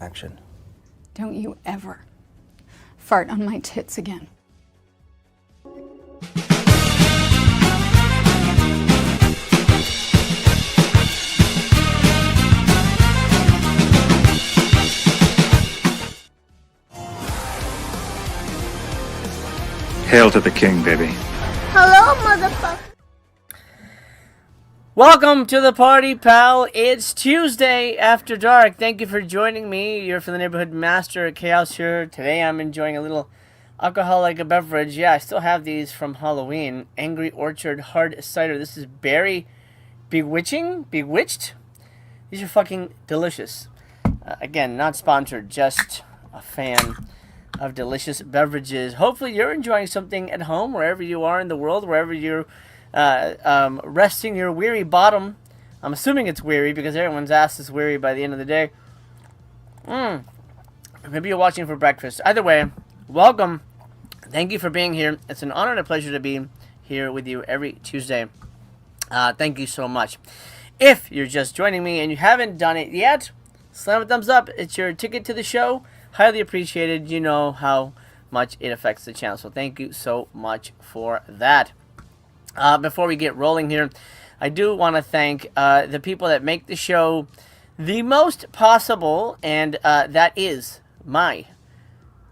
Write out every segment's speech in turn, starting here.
Action. Don't you ever fart on my tits again. Hail to the king, baby. Hello, motherfucker. Welcome to the party, pal. It's Tuesday after dark. Thank you for joining me. You're from the neighborhood master at Chaos here. Today I'm enjoying a little alcoholic beverage. Yeah, I still have these from Halloween. Angry Orchard Hard Cider. This is berry bewitched. These are fucking delicious. Again, not sponsored, just a fan of delicious beverages. Hopefully you're enjoying something at home, wherever you are in the world, wherever you're resting your weary bottom. I'm assuming it's weary because everyone's ass is weary by the end of the day. Maybe you're watching for breakfast. Either way, welcome. Thank you for being here. It's an honor and a pleasure to be here with you every Tuesday. Thank you so much. If you're just joining me and you haven't done it yet, slam a thumbs up. It's your ticket to the show. Highly appreciated. You know how much it affects the channel. So thank you so much for that. Before we get rolling here, I do want to thank the people that make the show the most possible, and that is my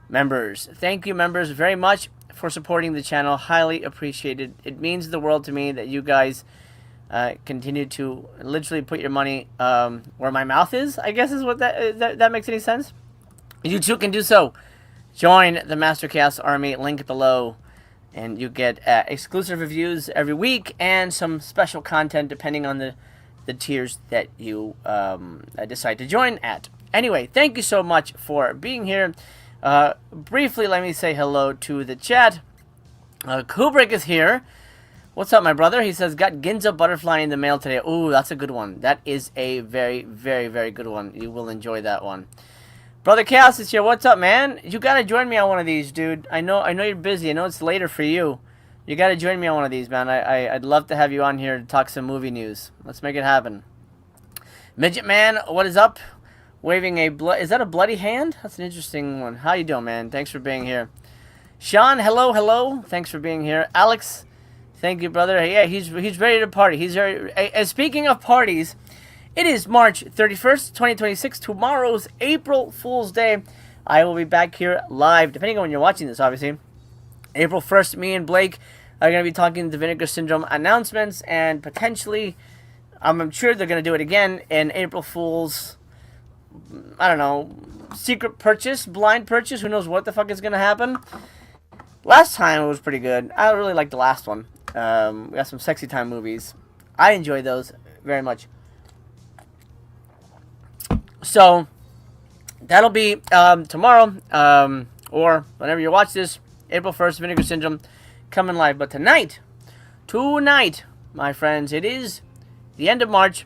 members. Thank you, members, very much for supporting the channel. Highly appreciated. It means the world to me that you guys continue to literally put your money where my mouth is, I guess is what that makes any sense. You too can do so. Join the Master Chaos Army, link below, and you get exclusive reviews every week and some special content depending on the tiers that you decide to join at. Anyway, thank you so much for being here. Briefly, let me say hello to the chat. Kubrick is here. What's up, my brother? He says, got Ginza Butterfly in the mail today. Ooh, that's a good one. That is a very, very, very good one. You will enjoy that one. Brother Chaos is here. What's up, man? You gotta join me on one of these, dude. I know you're busy. I know it's later for you. You gotta join me on one of these, man. I'd love to have you on here to talk some movie news. Let's make it happen. Midget Man, what is up? Waving a is that a bloody hand? That's an interesting one. How you doing, man? Thanks for being here. Sean, hello. Thanks for being here. Alex, thank you, brother. Yeah, he's ready to party. He's very. Speaking of parties, it is March 31st, 2026. Tomorrow's April Fool's Day. I will be back here live, depending on when you're watching this, obviously. April 1st, me and Blake are going to be talking the Vinegar Syndrome announcements, and potentially, I'm sure they're going to do it again in April Fool's, I don't know, secret purchase, blind purchase. Who knows what the fuck is going to happen. Last time it was pretty good. I really liked the last one. We got some sexy time movies. I enjoyed those very much. So, that'll be tomorrow, or whenever you watch this, April 1st, Vinegar Syndrome, coming live. But tonight, my friends, it is the end of March,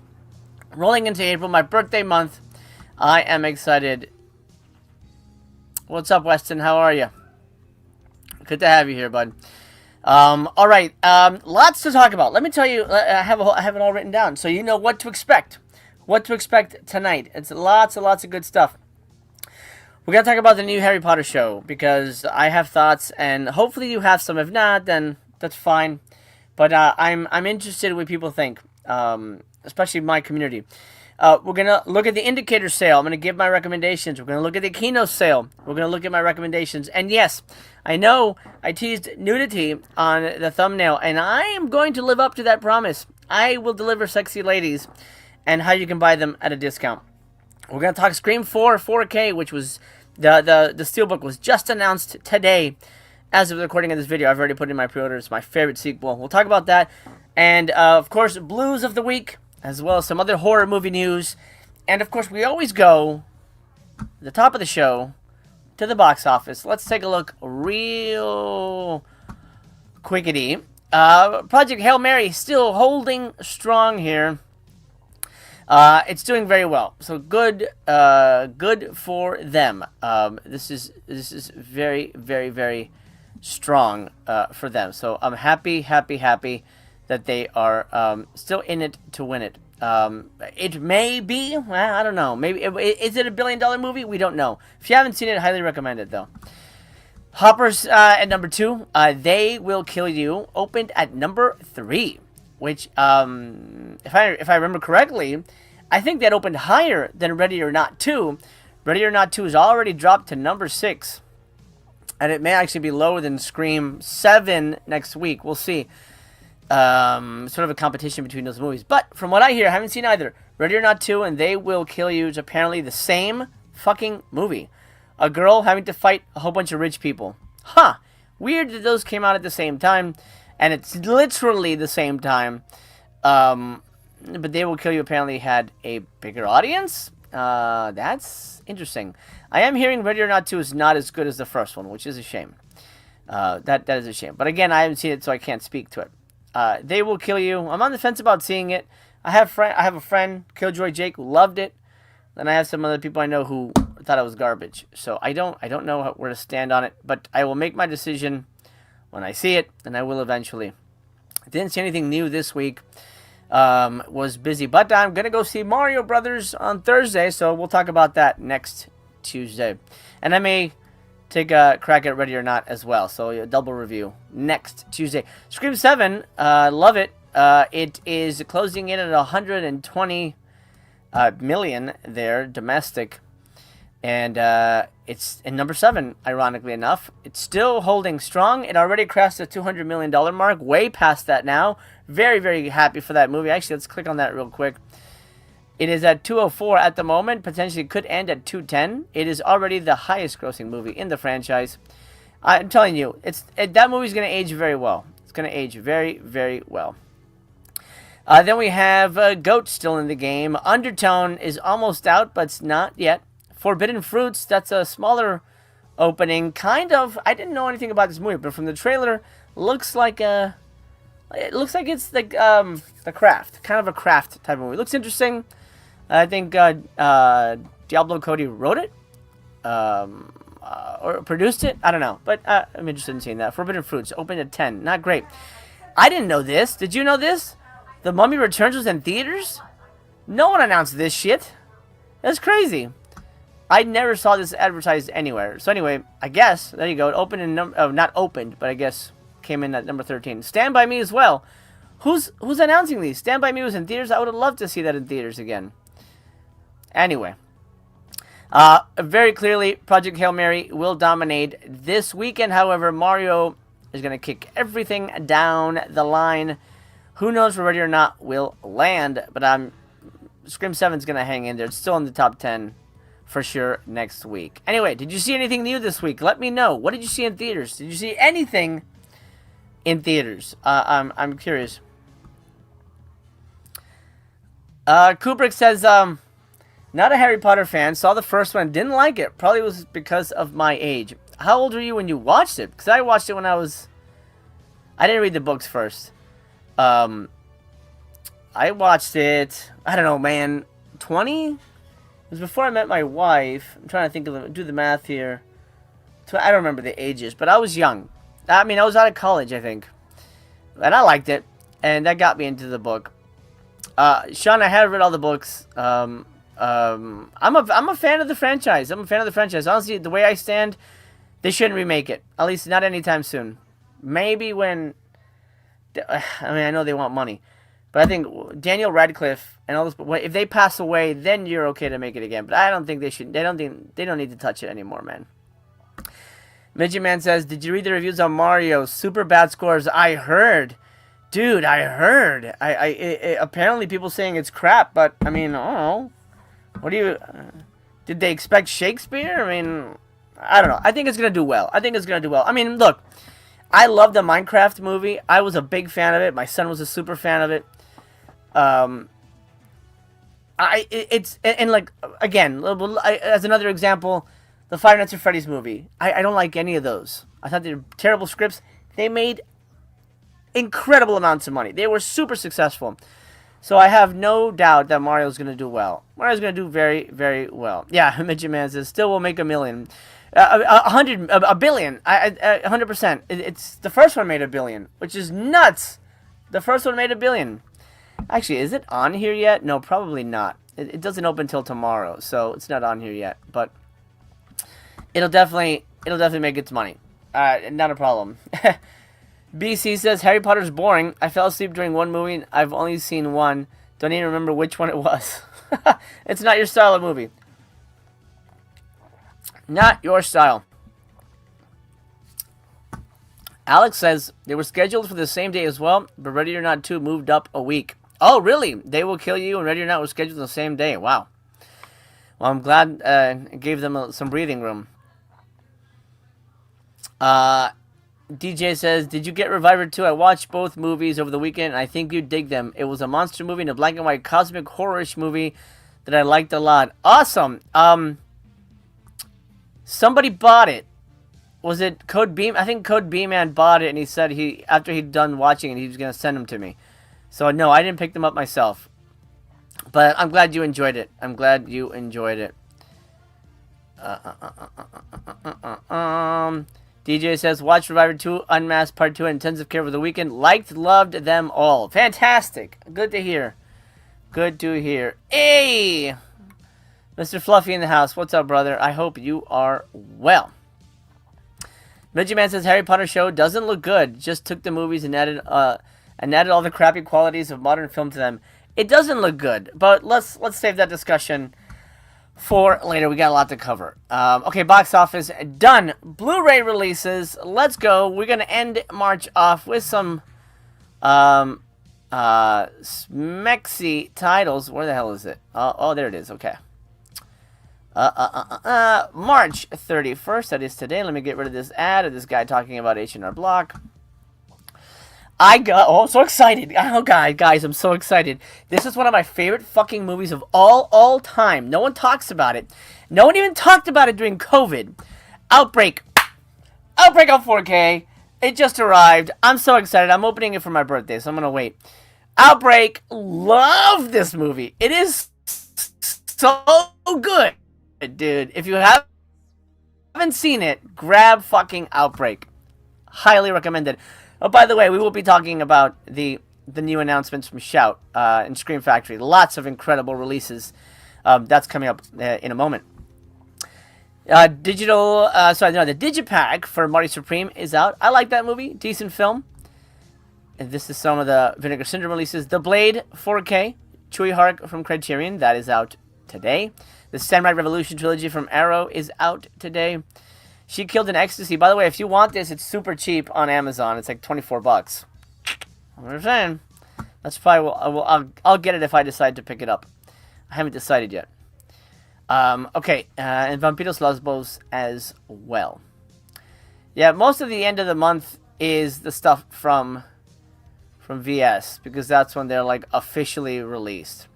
rolling into April, my birthday month. I am excited. What's up, Weston? How are you? Good to have you here, bud. All right, lots to talk about. Let me tell you, I have it all written down, so you know what to expect. What to expect tonight. It's lots and lots of good stuff. We're going to talk about the new Harry Potter show, because I have thoughts, and hopefully you have some. If not, then that's fine. But I'm interested in what people think, especially my community. We're going to look at the Indicator sale. I'm going to give my recommendations. We're going to look at the Kino sale. We're going to look at my recommendations. And yes, I know I teased nudity on the thumbnail, and I am going to live up to that promise. I will deliver sexy ladies and how you can buy them at a discount. We're going to talk Scream 4 4K, which was the steelbook was just announced today. As of the recording of this video, I've already put in my pre-order. It's my favorite sequel. We'll talk about that. And, of course, Blues of the Week, as well as some other horror movie news. And, of course, we always go at the top of the show to the box office. Let's take a look real quickity. Project Hail Mary still holding strong here. It's doing very well, so good for them. This is very, very, very strong for them. So I'm happy that they are still in it to win it. It may be. Well, I don't know. Maybe is it $1 billion movie? We don't know. If you haven't seen it, highly recommend it though. Hoppers at number 2. They Will Kill You opened at number 3, which if I remember correctly, I think that opened higher than Ready or Not 2. Ready or Not 2 is already dropped to number 6. And it may actually be lower than Scream 7 next week. We'll see. Sort of a competition between those movies. But from what I hear, I haven't seen either. Ready or Not 2 and They Will Kill You is apparently the same fucking movie. A girl having to fight a whole bunch of rich people. Huh. Weird that those came out at the same time. And it's literally the same time. But They Will Kill You apparently had a bigger audience. That's interesting. I am hearing Ready or Not 2 is not as good as the first one, which is a shame. That is a shame. But again, I haven't seen it, so I can't speak to it. They Will Kill You. I'm on the fence about seeing it. I have a friend, Killjoy Jake, who loved it. Then I have some other people I know who thought it was garbage. So I don't know where to stand on it. But I will make my decision when I see it, and I will eventually. Didn't see anything new this week. Was busy, but I'm gonna go see Mario Brothers on Thursday, so we'll talk about that next Tuesday, and I may take a crack at Ready or Not as well, so a double review next Tuesday. Scream 7, love it. It is closing in at 120 million there, domestic, and it's in number 7, ironically enough. It's still holding strong. It already crossed the $200 million mark, way past that now. Very, very happy for that movie. Actually, let's click on that real quick. It is at 204 at the moment. Potentially could end at 210. It is already the highest grossing movie in the franchise. I'm telling you, that movie's going to age very well. It's going to age very, very well. Then we have Goat still in the game. Undertone is almost out, but it's not yet. Forbidden Fruits, that's a smaller opening. Kind of, I didn't know anything about this movie, but from the trailer, looks like it's like The Craft. Kind of a craft type of movie. Looks interesting. I think Diablo Cody wrote it. Or produced it. I don't know. But I'm interested in seeing that. Forbidden Fruits, opened at 10. Not great. I didn't know this. Did you know this? The Mummy Returns was in theaters? No one announced this shit. That's crazy. I never saw this advertised anywhere. So anyway, I guess, there you go. It opened in not opened, but I guess came in at number 13. Stand By Me as well. Who's announcing these? Stand By Me was in theaters. I would have loved to see that in theaters again. Anyway. Very clearly, Project Hail Mary will dominate this weekend. However, Mario is going to kick everything down the line. Who knows where Ready or Not will land. But Scream 7 is going to hang in there. It's still in the top 10 for sure next week. Anyway, did you see anything new this week? Let me know. What did you see in theaters? Did you see anything in theaters? I'm curious. Kubrick says, not a Harry Potter fan. Saw the first one. Didn't like it. Probably was because of my age. How old were you when you watched it? Because I watched it when I didn't read the books first. I watched it, I don't know, man, 20? It was before I met my wife. I'm trying to do the math here. I don't remember the ages, but I was young. I mean, I was out of college, I think. And I liked it. And that got me into the book. Sean, I have read all the books. I'm a fan of the franchise. Honestly, the way I stand, they shouldn't remake it. At least not anytime soon. Maybe when... I mean, I know they want money. But I think Daniel Radcliffe and all this, if they pass away, then you're okay to make it again. But I don't think they should. They don't need to touch it anymore, man. Midget Man says, did you read the reviews on Mario? Super bad scores. I heard. Dude, I heard. Apparently people saying it's crap, but I mean, I don't know. What do you... did they expect Shakespeare? I mean, I don't know. I think it's going to do well. I mean, look. I love the Minecraft movie. I was a big fan of it. My son was a super fan of it. As another example, the Five Nights at Freddy's movie. I don't like any of those. I thought they were terrible scripts. They made incredible amounts of money. They were super successful. So I have no doubt that Mario's going to do well. Mario's going to do very, very well. Yeah, Midget Man says, still will make $1 million. $1 billion. 100%. It's the first one made $1 billion, which is nuts. The first one made $1 billion. Actually, is it on here yet? No, probably not. It doesn't open till tomorrow, so it's not on here yet. But it'll definitely make its money. Not a problem. BC says Harry Potter's boring. I fell asleep during one movie. And I've only seen one. Don't even remember which one it was. It's not your style of movie. Not your style. Alex says they were scheduled for the same day as well, but Ready or Not 2 moved up a week. Oh, really? They Will Kill You and Ready or Not were scheduled the same day. Wow. Well, I'm glad it gave them some breathing room. DJ says, did you get Reviver 2? I watched both movies over the weekend, and I think you'd dig them. It was a monster movie and a black and white cosmic horror-ish movie that I liked a lot. Awesome. Somebody bought it. Was it Code Beam? I think Code Beam Man bought it, and he said after he'd done watching it, he was going to send them to me. So, no, I didn't pick them up myself. But I'm glad you enjoyed it. I'm glad you enjoyed it. DJ says, watch Reviver 2, Unmasked Part 2, and Intensive Care over the weekend. Liked, loved them all. Fantastic. Good to hear. Good to hear. Hey! Mr. Fluffy in the house. What's up, brother? I hope you are well. Midget Man says, Harry Potter show doesn't look good. Just took the movies and added all the crappy qualities of modern film to them. It doesn't look good, but let's save that discussion for later. We got a lot to cover. Okay, box office done. Blu-ray releases. Let's go. We're gonna end March off with some smexy titles. Where the hell is it? Oh, there it is. Okay. March 31st. That is today. Let me get rid of this ad of this guy talking about H&R Block. I'm so excited. Oh, guys, I'm so excited. This is one of my favorite fucking movies of all time. No one talks about it. No one even talked about it during COVID. Outbreak on 4K. It just arrived. I'm so excited. I'm opening it for my birthday, so I'm going to wait. Outbreak. Love this movie. It is so good, dude. If you haven't seen it, grab fucking Outbreak. Highly recommend it. Oh, by the way, we will be talking about the new announcements from Shout and Scream Factory. Lots of incredible releases. That's coming up in a moment. The Digipack for Marty Supreme is out. I like that movie. Decent film. And this is some of the Vinegar Syndrome releases. The Blade 4K, Chewie Hark from Criterion. That is out today. The Samurai Revolution trilogy from Arrow is out today. She Killed in Ecstasy. By the way, if you want this, it's super cheap on Amazon. It's like $24. I'm saying. That's probably I'll get it if I decide to pick it up. I haven't decided yet. Okay, and Vampiros Lesbos as well. Yeah, most of the end of the month is the stuff from VS because that's when they're like officially released.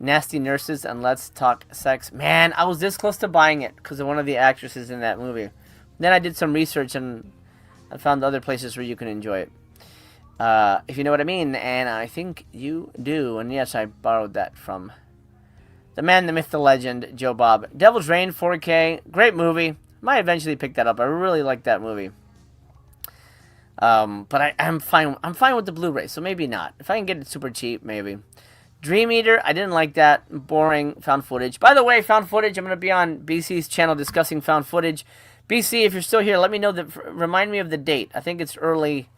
Nasty Nurses and Let's Talk Sex. Man, I was this close to buying it because of one of the actresses in that movie. Then I did some research and I found other places where you can enjoy it. If you know what I mean, and I think you do. And yes, I borrowed that from the man, the myth, the legend, Joe Bob. Devil's Reign 4K. Great movie. Might eventually pick that up. I really like that movie. But I'm fine with the Blu-ray, so maybe not. If I can get it super cheap, maybe. Dream Eater, I didn't like that. Boring found footage. By the way, found footage, I'm going to be on BC's channel discussing found footage. BC, if you're still here, let me know remind me of the date. I think it's early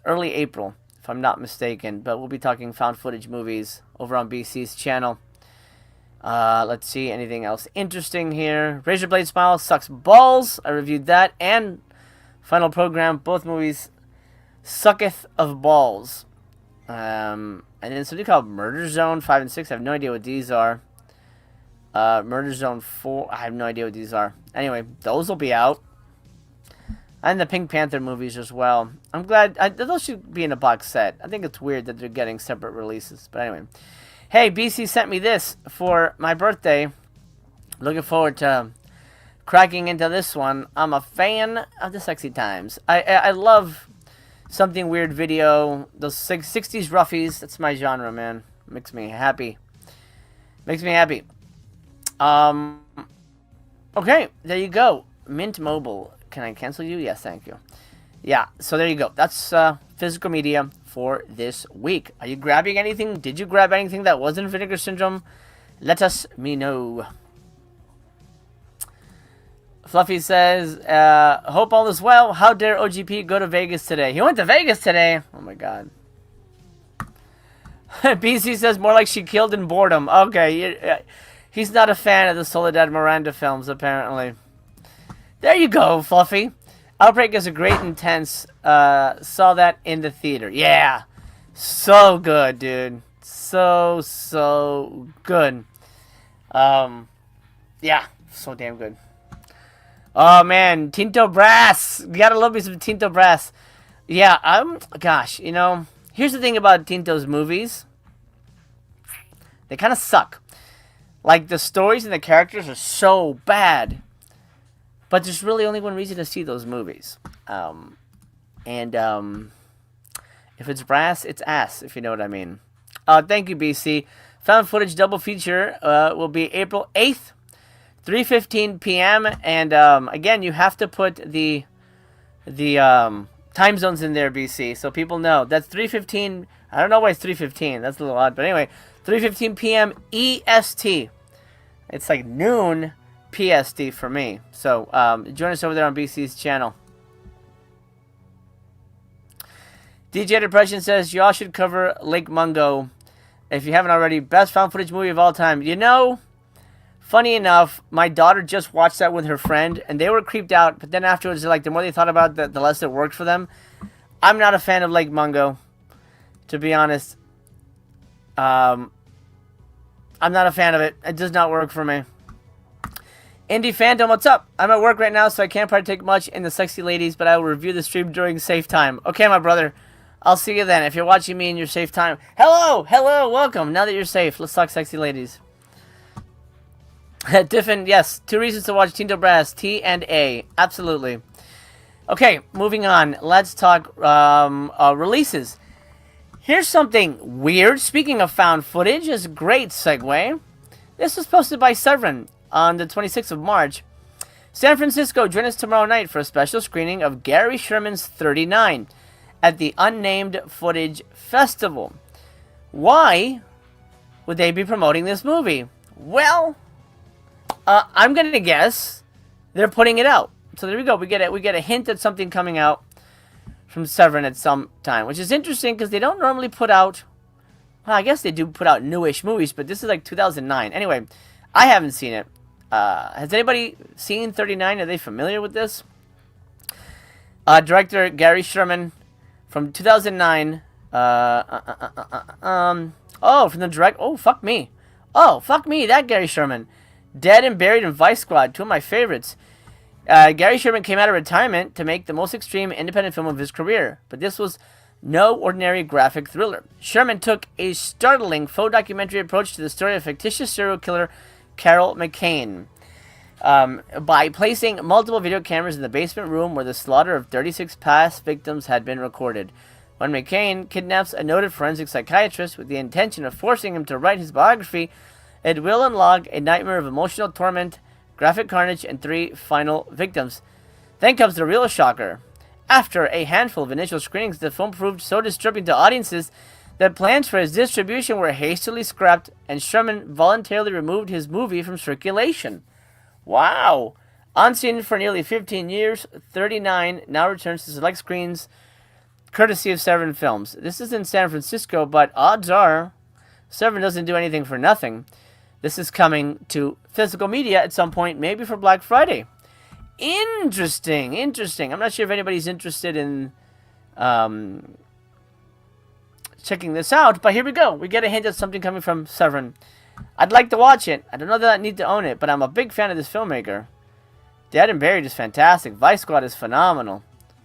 April, if I'm not mistaken. But we'll be talking found footage movies over on BC's channel. Let's see, anything else interesting here. Razor Blade Smile sucks balls. I reviewed that. And Final Program, both movies sucketh of balls. And then something called Murder Zone 5 and 6. I have no idea what these are. Murder Zone 4. I have no idea what these are. Anyway, those will be out. And the Pink Panther movies as well. I'm glad. Those should be in a box set. I think it's weird that they're getting separate releases. But anyway. Hey, BC sent me this for my birthday. Looking forward to cracking into this one. I'm a fan of the sexy times. I love something weird video. Those 60s roughies. That's my genre, man. Makes me happy. Makes me happy. Okay, there you go. Mint Mobile. Can I cancel you? Yes, thank you. Yeah, so there you go. That's physical media for this week. Are you grabbing anything? Did you grab anything that wasn't Vinegar Syndrome? Let me know. Fluffy says, hope all is well. How dare OGP go to Vegas today? He went to Vegas today? Oh my god. BC says, more like she killed in boredom. Okay, he's not a fan of the Soledad Miranda films, apparently. There you go, Fluffy. Outbreak is a great intense. Saw that in the theater. Yeah. So good, dude. So good. Yeah. So damn good. Oh, man. Tinto Brass. You gotta love me some Tinto Brass. Yeah, gosh, you know, here's the thing about Tinto's movies. They kind of suck. Like, the stories and the characters are so bad. But there's really only one reason to see those movies. If it's brass, it's ass, if you know what I mean. Thank you, BC. Found footage double feature will be April 8th, 3:15 p.m. And again, you have to put the time zones in there, BC, so people know. That's 3:15. I don't know why it's 3:15. That's a little odd. But anyway, 3:15 p.m. EST. It's like noon PST for me. So join us over there on BC's channel. DJ Depression says, y'all should cover Lake Mungo if you haven't already. Best found footage movie of all time. You know, funny enough, my daughter just watched that with her friend, and they were creeped out, but then afterwards, like, the more they thought about it, the less it worked for them. I'm not a fan of Lake Mungo, to be honest. I'm not a fan of it. It does not work for me. Indie Phantom, what's up? I'm at work right now, so I can't partake much in the sexy ladies, but I will review the stream during safe time. Okay, my brother. I'll see you then. If you're watching me in your safe time. Hello! Hello! Welcome. Now that you're safe, let's talk sexy ladies. Diffin, yes. 2 reasons to watch Tinto Brass. T and A. Absolutely. Okay, moving on. Let's talk releases. Here's something weird. Speaking of found footage, it's a great segue. This was posted by Severin on the 26th of March. San Francisco, join us tomorrow night for a special screening of Gary Sherman's 39 at the Unnamed Footage Festival. Why would they be promoting this movie? Well, I'm going to guess they're putting it out. So there we go. We get a hint at something coming out from Severin at some time, which is interesting because they don't normally put out, well, I guess they do put out newish movies, but this is like 2009. Anyway, I haven't seen it. Has anybody seen 39? Are they familiar with this? Director Gary Sherman from 2009. From the direct. Oh, fuck me. That Gary Sherman. Dead and Buried and Vice Squad, 2 of my favorites. Gary Sherman came out of retirement to make the most extreme independent film of his career, but this was no ordinary graphic thriller. Sherman took a startling faux documentary approach to the story of fictitious serial killer Carol McCain by placing multiple video cameras in the basement room where the slaughter of 36 past victims had been recorded. When McCain kidnaps a noted forensic psychiatrist with the intention of forcing him to write his biography, it will unlock a nightmare of emotional torment, graphic carnage, and 3 final victims. Then comes the real shocker. After a handful of initial screenings, the film proved so disturbing to audiences that plans for its distribution were hastily scrapped, and Sherman voluntarily removed his movie from circulation. Wow! Unseen for nearly 15 years, 39 now returns to select screens, courtesy of Severin Films. This is in San Francisco, but odds are Severin doesn't do anything for nothing. This is coming to physical media at some point, maybe for Black Friday. Interesting. I'm not sure if anybody's interested in checking this out, but here we go. We get a hint at something coming from Severin. I'd like to watch it. I don't know that I need to own it, but I'm a big fan of this filmmaker. Dead and Buried is fantastic. Vice Squad is phenomenal.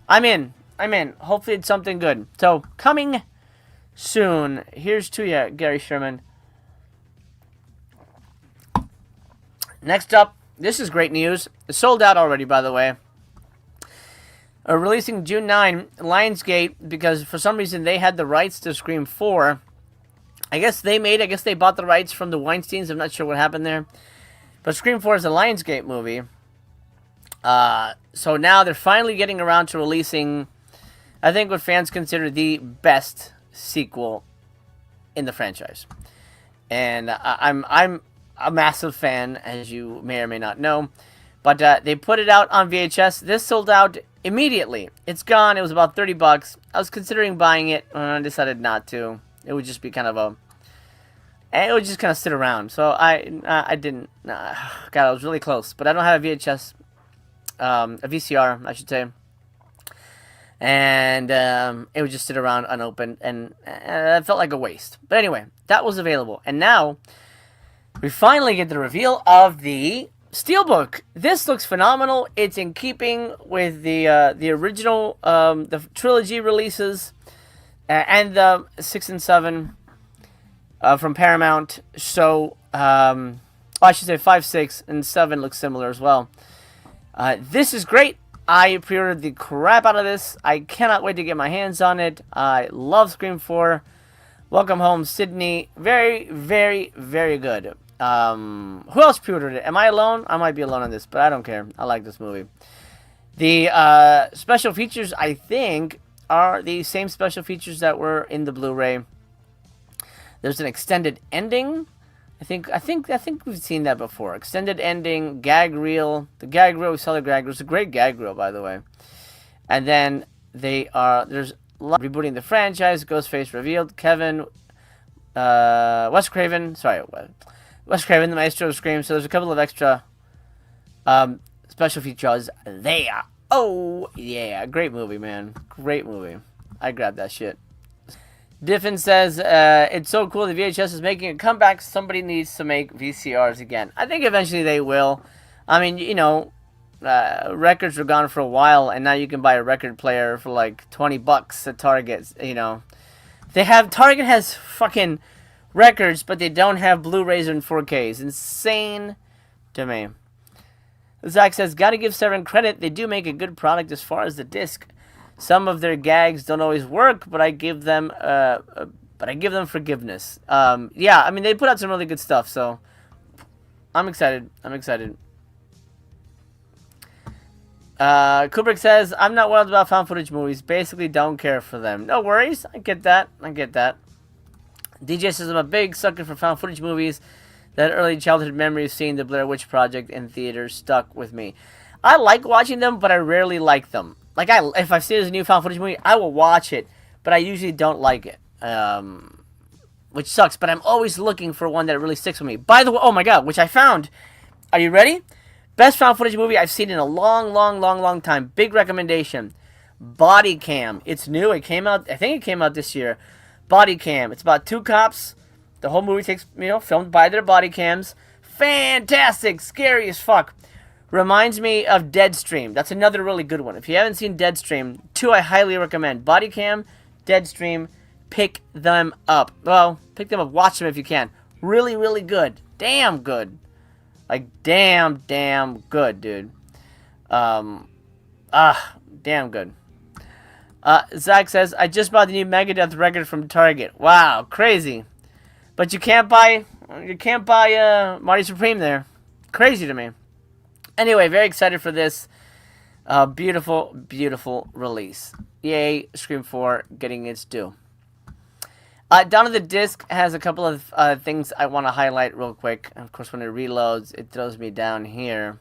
I'm in. Hopefully it's something good. So, coming soon. Here's to you, Gary Sherman. Next up, this is great news. It's sold out already, by the way. Releasing June 9, Lionsgate, because for some reason they had the rights to Scream 4. I guess they bought the rights from the Weinsteins. I'm not sure what happened there. But Scream 4 is a Lionsgate movie. So now they're finally getting around to releasing, I think, what fans consider the best sequel in the franchise. And I'm a massive fan, as you may or may not know. But they put it out on VHS. This sold out immediately. It's gone. It was about $30. I was considering buying it, and I decided not to. It would just be kind of a... It would just kind of sit around. So I didn't... God, I was really close. But I don't have a VHS... a VCR, I should say. And it would just sit around unopened, and it felt like a waste. But anyway, that was available. And now, we finally get the reveal of the steelbook. This looks phenomenal. It's in keeping with the original, the trilogy releases, and the 6 and 7 from Paramount. So, I should say 5, 6, and 7 look similar as well. This is great. I pre-ordered the crap out of this. I cannot wait to get my hands on it. I love Scream 4. Welcome Home, Sydney. Very, very, very good. Who else pre-ordered it? Am I alone? I might be alone on this, but I don't care. I like this movie. The special features, I think, are the same special features that were in the Blu-ray. There's an extended ending. I think we've seen that before. Extended ending, gag reel. The gag reel, we saw the gag reel. It's a great gag reel, by the way. And then there's rebooting the franchise. Ghostface revealed. Wes Craven, the maestro of Scream. So there's a couple of extra special features there. Oh yeah, great movie, man. Great movie. I grabbed that shit. Diffin says, it's so cool the VHS is making a comeback. Somebody needs to make VCRs again. I think eventually they will. I mean, you know, records were gone for a while, and now you can buy a record player for like $20 at Target, you know. Target has fucking records, but they don't have Blu-rays and 4Ks. Insane to me. Zach says, gotta give Severin credit. They do make a good product as far as the disc. Some of their gags don't always work, but I give them forgiveness. Yeah, I mean, they put out some really good stuff, so I'm excited. Kubrick says, I'm not wild about found footage movies. Basically, don't care for them. No worries. I get that. DJ says, I'm a big sucker for found footage movies. That early childhood memory of seeing the Blair Witch Project in theaters stuck with me. I like watching them, but I rarely like them. Like, if I see there's a new found footage movie, I will watch it, but I usually don't like it, which sucks, but I'm always looking for one that really sticks with me. By the way, oh my god, which I found. Are you ready? Best found footage movie I've seen in a long time. Big recommendation. Body Cam. It's new. It came out, I think it came out this year. Body Cam. It's about 2 cops. The whole movie takes, filmed by their body cams. Fantastic. Scary as fuck. Reminds me of Deadstream. That's another really good one. If you haven't seen Deadstream, 2 I highly recommend. Body Cam, Deadstream, pick them up. Well, pick them up. Watch them if you can. Really, really good. Damn good. Like, damn good, dude. Damn good. Zach says, I just bought the new Megadeth record from Target. Wow, crazy. But you can't buy Marty Supreme there. Crazy to me. Anyway, very excited for this beautiful, beautiful release. Yay, Scream 4 getting its due. Down on the disc has a couple of things I want to highlight real quick. Of course, when it reloads, it throws me down here.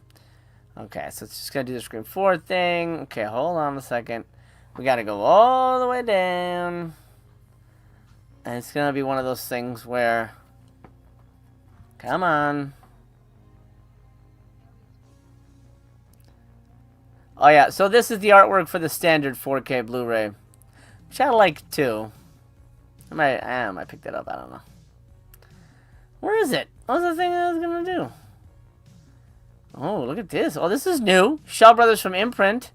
Okay, so it's just going to do the Scream 4 thing. Okay, hold on a second. We got to go all the way down. And it's going to be one of those things where... Come on. Oh yeah, so this is the artwork for the standard 4K Blu-ray, which I like too. I might pick that up, I don't know. Where is it? What was the thing I was gonna do? Oh, look at this. Oh, this is new. Shaw Brothers from Imprint.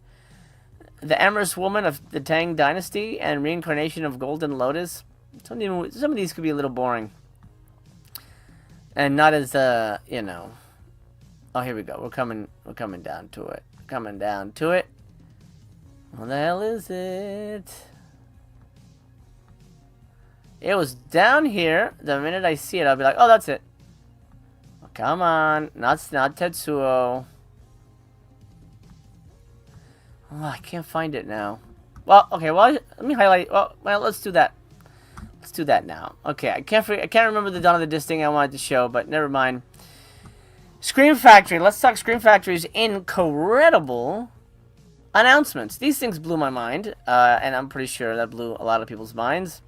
The Amorous Woman of the Tang Dynasty and Reincarnation of Golden Lotus. Some of these could be a little boring. And not as, you know. Oh, here we go. We're coming down to it. Coming down to it. What the hell is it? It was down here. The minute I see it, I'll be like, oh, that's it. Oh, come on. Not Tetsuo. Oh, I can't find it now. Well, okay, well, let me highlight. Well, let's do that. Let's do that now. Okay, I can't remember the Dawn of the Disc thing I wanted to show, but never mind. Scream Factory. Let's talk Scream Factory's incredible announcements. These things blew my mind, and I'm pretty sure that blew a lot of people's minds.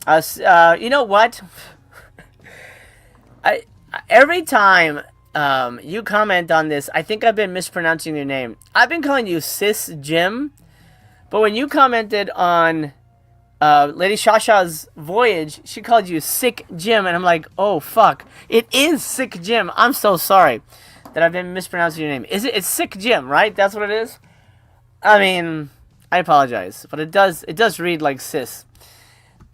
You know what? Every time you comment on this, I think I've been mispronouncing your name. I've been calling you Sis Jim, but when you commented on Lady Shasha's Voyage, she called you Sick Jim, and I'm like, oh fuck, it is Sick Jim. I'm so sorry that I've been mispronouncing your name. It's Sick Jim, right? That's what it is. I mean, I apologize, but it does read like sis.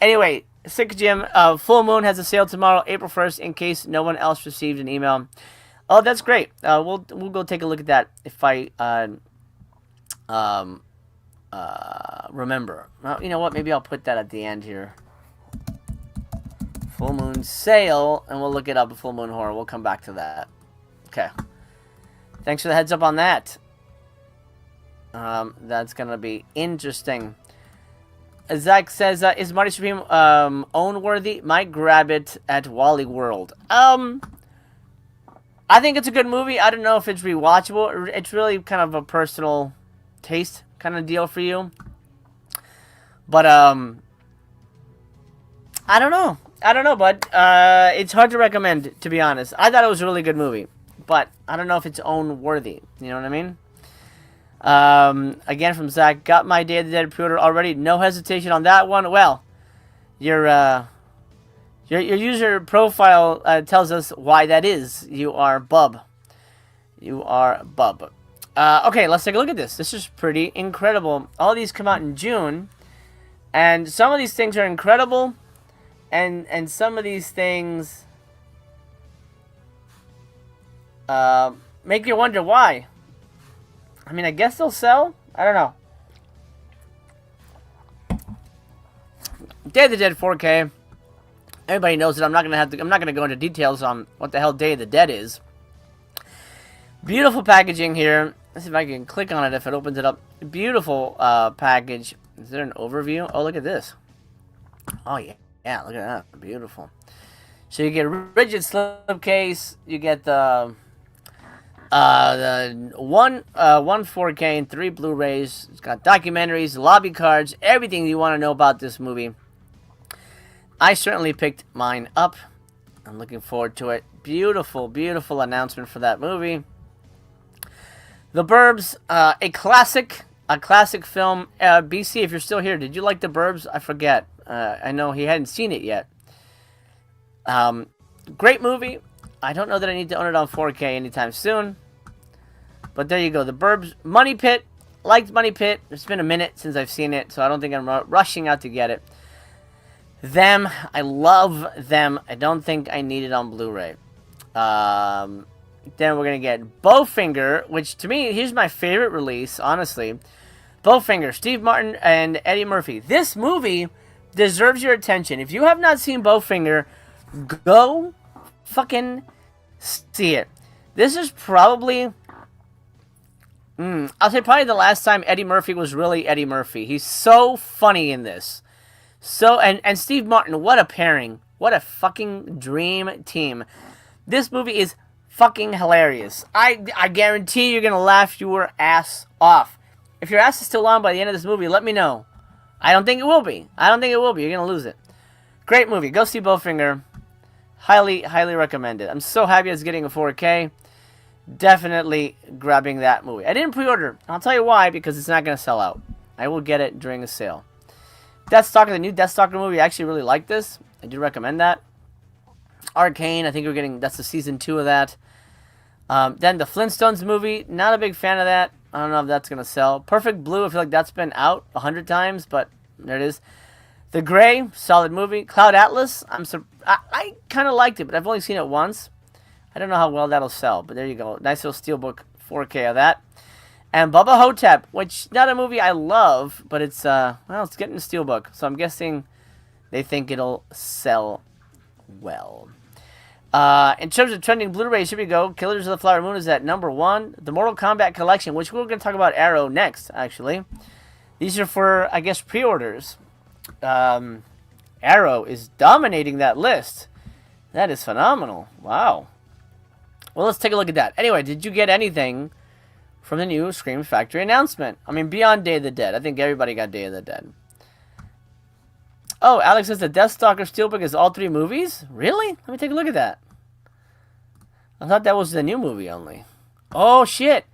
Anyway, Sick Jim, Full Moon has a sale tomorrow, April 1st, in case no one else received an email. Oh, that's great. We'll go take a look at that if I remember. Well, you know what? Maybe I'll put that at the end here. Full Moon sale, and we'll look it up at Full Moon Horror. We'll come back to that. Okay. Thanks for the heads up on that. That's gonna be interesting. Zach says, is Marty Supreme own-worthy? Might grab it at Wally World. I think it's a good movie. I don't know if it's rewatchable. It's really kind of a personal taste kind of deal for you. But, I don't know. But it's hard to recommend, to be honest. I thought it was a really good movie. But I don't know if it's own-worthy. You know what I mean? Again from Zach, got my Day of the Dead pre-order already. No hesitation on that one. Well, your user profile tells us why that is. You are Bub. Okay, let's take a look at this. This is pretty incredible. All these come out in June, and some of these things are incredible, and some of these things make you wonder why. I mean, I guess they'll sell. I don't know. Day of the Dead 4K. Everybody knows it. I'm not gonna go into details on what the hell Day of the Dead is. Beautiful packaging here. Let's see if I can click on it if it opens it up. Beautiful package. Is there an overview? Oh, look at this. Oh yeah, look at that. Beautiful. So you get a rigid slipcase. You get the one 4K and 3 Blu-rays. It's got documentaries, lobby cards, everything you want to know about this movie. I certainly picked mine up. I'm looking forward to it. Beautiful, beautiful announcement for that movie. The Burbs, a classic film. BC, if you're still here, did you like The Burbs? I forget. I know he hadn't seen it yet. Great movie. I don't know that I need to own it on 4K anytime soon. But there you go. The Burbs. Money Pit. Liked Money Pit. It's been a minute since I've seen it, so I don't think I'm rushing out to get it. Them. I love them. I don't think I need it on Blu-ray. Then we're going to get Bowfinger, which to me, here's my favorite release, honestly. Bowfinger. Steve Martin and Eddie Murphy. This movie deserves your attention. If you have not seen Bowfinger, go fucking see it. This is probably... I'll say probably the last time Eddie Murphy was really Eddie Murphy. He's so funny in this. And Steve Martin, what a pairing. What a fucking dream team. This movie is fucking hilarious. I guarantee you're going to laugh your ass off. If your ass is still on by the end of this movie, let me know. I don't think it will be. You're going to lose it. Great movie. Go see Bowfinger. Highly, highly recommended. I'm so happy it's getting a 4K. Definitely grabbing that movie. I didn't pre-order. I'll tell you why, because it's not going to sell out. I will get it during a sale. Deathstalker, the new Deathstalker movie, I actually really like this. I do recommend that. Arcane, I think we're getting, that's the season 2 of that. Then the Flintstones movie, not a big fan of that. I don't know if that's going to sell. Perfect Blue, I feel like that's been out 100 times, but there it is. The Gray, solid movie. Cloud Atlas, I kind of liked it, but I've only seen it once. I don't know how well that'll sell, but there you go. Nice little steelbook 4K of that. And Bubba Hotep, which not a movie I love, but it's it's getting a steelbook, so I'm guessing they think it'll sell well. In terms of trending Blu-rays, here we go. Killers of the Flower Moon is at number 1. The Mortal Kombat Collection, which we're going to talk about Arrow next, actually. These are for, I guess, pre-orders. Arrow is dominating that list. That is phenomenal. Wow. Well, let's take a look at that. Anyway, did you get anything from the new Scream Factory announcement? I mean, beyond Day of the Dead. I think everybody got Day of the Dead. Oh, Alex says the Deathstalker Steelbook is all 3 movies? Really? Let me take a look at that. I thought that was the new movie only. Oh, shit.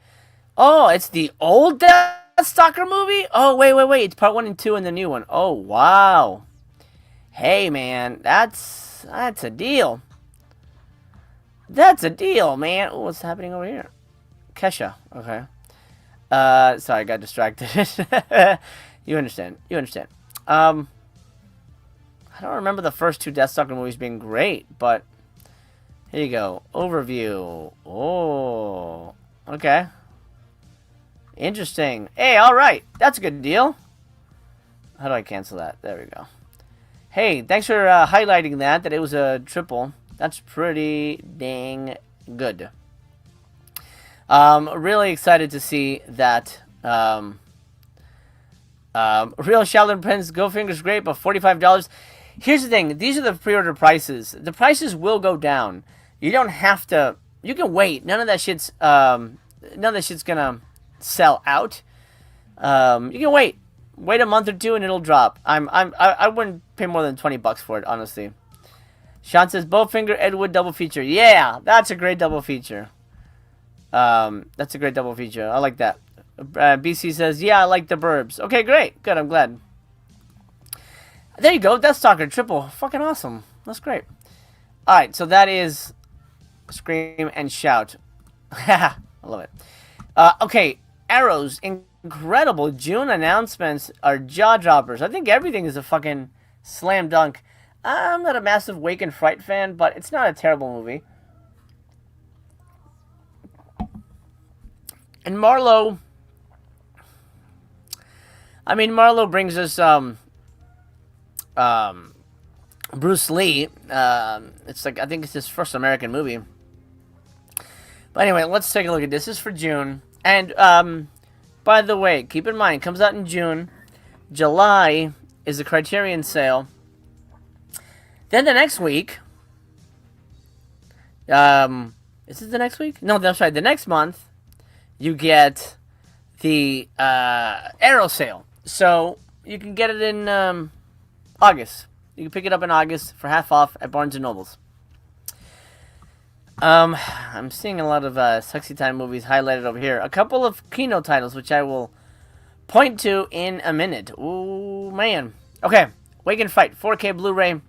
Oh, it's the old Deathstalker movie? Oh, wait. It's part 1 and 2 and the new one. Oh, wow. Hey, man. That's a deal. That's a deal, man. Oh, what's happening over here? Kesha. Okay. Sorry, I got distracted. You understand. I don't remember the first 2 Deathstalker movies being great, but here you go. Overview. Oh, okay. Interesting. Hey, all right. That's a good deal. How do I cancel that? There we go. Hey, thanks for highlighting that it was a triple. That's pretty dang good. Really excited to see that. Real Shaolin Prince Go Fingers great, but $45. Here's the thing. These are the pre-order prices. The prices will go down. You don't have to. You can wait. None of that shit's gonna sell out. You can wait. Wait a month or 2 and it'll drop. I wouldn't pay more than $20 for it, honestly. Sean says Bowfinger Ed Wood double feature. Yeah, that's a great double feature. That's a great double feature. I like that. BC says, yeah, I like the Burbs. Okay, great. Good, I'm glad. There you go. Deathstalker triple. Fucking awesome. That's great. Alright, so that is Scream and Shout. I love it. Okay, Arrows. Incredible. June announcements are jaw droppers. I think everything is a fucking slam dunk. I'm not a massive Wake and Fright fan, but it's not a terrible movie. And Marlowe... I mean, Marlowe brings us Bruce Lee. It's like, I think it's his first American movie. But anyway, let's take a look at this. This is for June. And, by the way, keep in mind, it comes out in June. July is the Criterion sale. Then the next week... is it the next week? No, that's right. The next month, you get the Arrow sale. So, you can get it in August. You can pick it up in August for half off at Barnes & Nobles. I'm seeing a lot of Sexy Time movies highlighted over here. A couple of Kino titles, which I will point to in a minute. Ooh, man. Okay, Wake and Fight, 4K Blu-ray.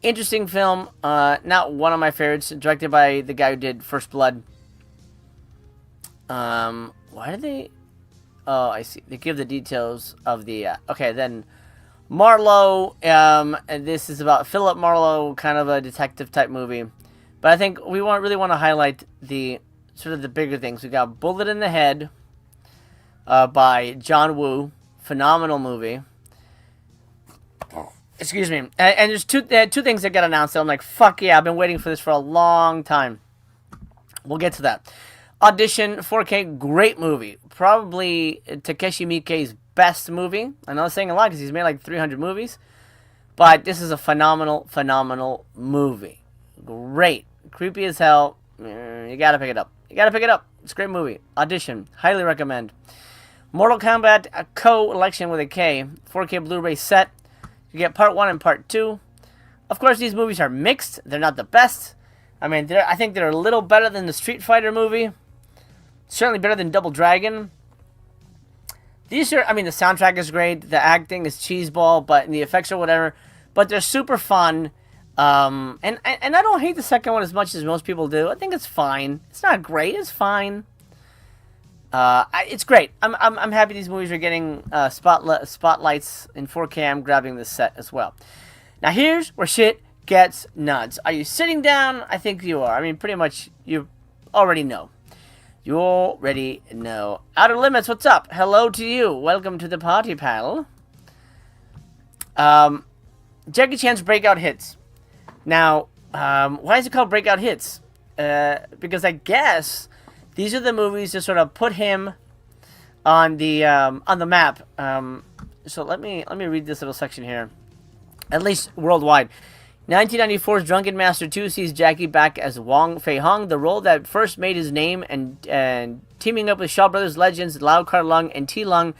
Interesting film. Not one of my favorites. Directed by the guy who did First Blood. Why did they... Oh, I see. They give the details of the... okay, then Marlowe. And this is about Philip Marlowe, kind of a detective type movie. But I think we really want to highlight the sort of the bigger things. We got Bullet in the Head by John Woo. Phenomenal movie. Excuse me. And there's two things that got announced that I'm like, fuck yeah, I've been waiting for this for a long time. We'll get to that. Audition, 4K, great movie. Probably Takeshi Miike's best movie. I know I'm saying a lot because he's made like 300 movies. But this is a phenomenal movie. Great. Creepy as hell. You gotta pick it up. It's a great movie. Audition, highly recommend. Mortal Kombat, a co-election with a K. 4K Blu-ray set. You get part 1 and part 2. Of course, these movies are mixed. They're not the best. I mean, I think they're a little better than the Street Fighter movie. Certainly better than Double Dragon. These are, I mean, the soundtrack is great. The acting is cheeseball, but the effects are whatever. But they're super fun. And I don't hate the second one as much as most people do. I think it's fine. It's not great. It's fine. It's great. I'm happy these movies are getting spotlights in 4K. I'm grabbing this set as well. Now here's where shit gets nuts. Are you sitting down? I think you are. I mean, pretty much you already know. You already know. Outer Limits, what's up? Hello to you. Welcome to the party, pal. Jackie Chan's breakout hits. Now, why is it called breakout hits? Because I guess these are the movies that sort of put him on the map. So let me read this little section here. At least worldwide. 1994's Drunken Master 2 sees Jackie back as Wong Fei Hung, the role that first made his name, and teaming up with Shaw Brothers legends Lau Kar Lung and T Lung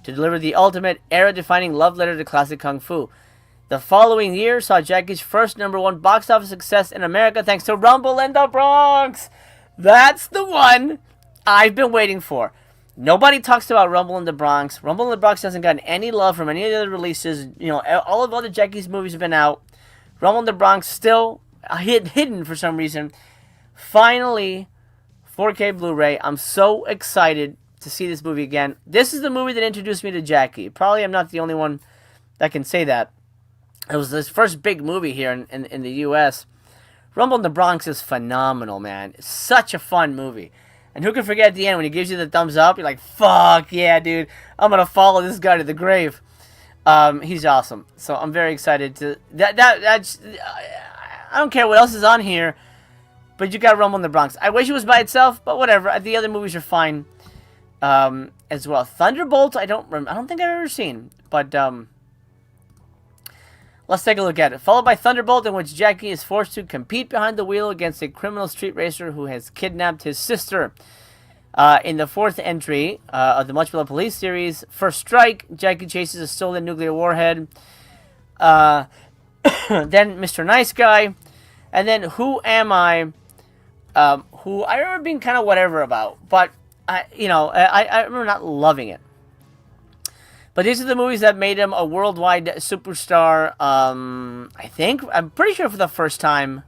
to deliver the ultimate era-defining love letter to classic kung fu. The following year saw Jackie's first #1 box office success in America thanks to Rumble in the Bronx. That's the one I've been waiting for. Nobody talks about Rumble in the Bronx. Rumble in the Bronx hasn't gotten any love from any of the other releases. You know, all of other Jackie's movies have been out. Rumble in the Bronx still hidden for some reason. Finally, 4K Blu-ray. I'm so excited to see this movie again. This is the movie that introduced me to Jackie. Probably I'm not the only one that can say that. It was his first big movie here in the U.S. Rumble in the Bronx is phenomenal, man. It's such a fun movie. And who can forget at the end when he gives you the thumbs up? You're like, fuck yeah, dude. I'm going to follow this guy to the grave. He's awesome. So I'm very excited to... That's, I don't care what else is on here, but you got Rumble in the Bronx. I wish it was by itself, but whatever. The other movies are fine as well. Thunderbolt, I don't think I've ever seen. But let's take a look at it. Followed by Thunderbolt, in which Jackie is forced to compete behind the wheel against a criminal street racer who has kidnapped his sister. In the fourth entry of the Much Beloved Police series, First Strike, Jackie chases a stolen nuclear warhead. Then Mr. Nice Guy. And then Who Am I? Who I remember being kind of whatever about. But, I remember not loving it. But these are the movies that made him a worldwide superstar, I'm pretty sure for the first time.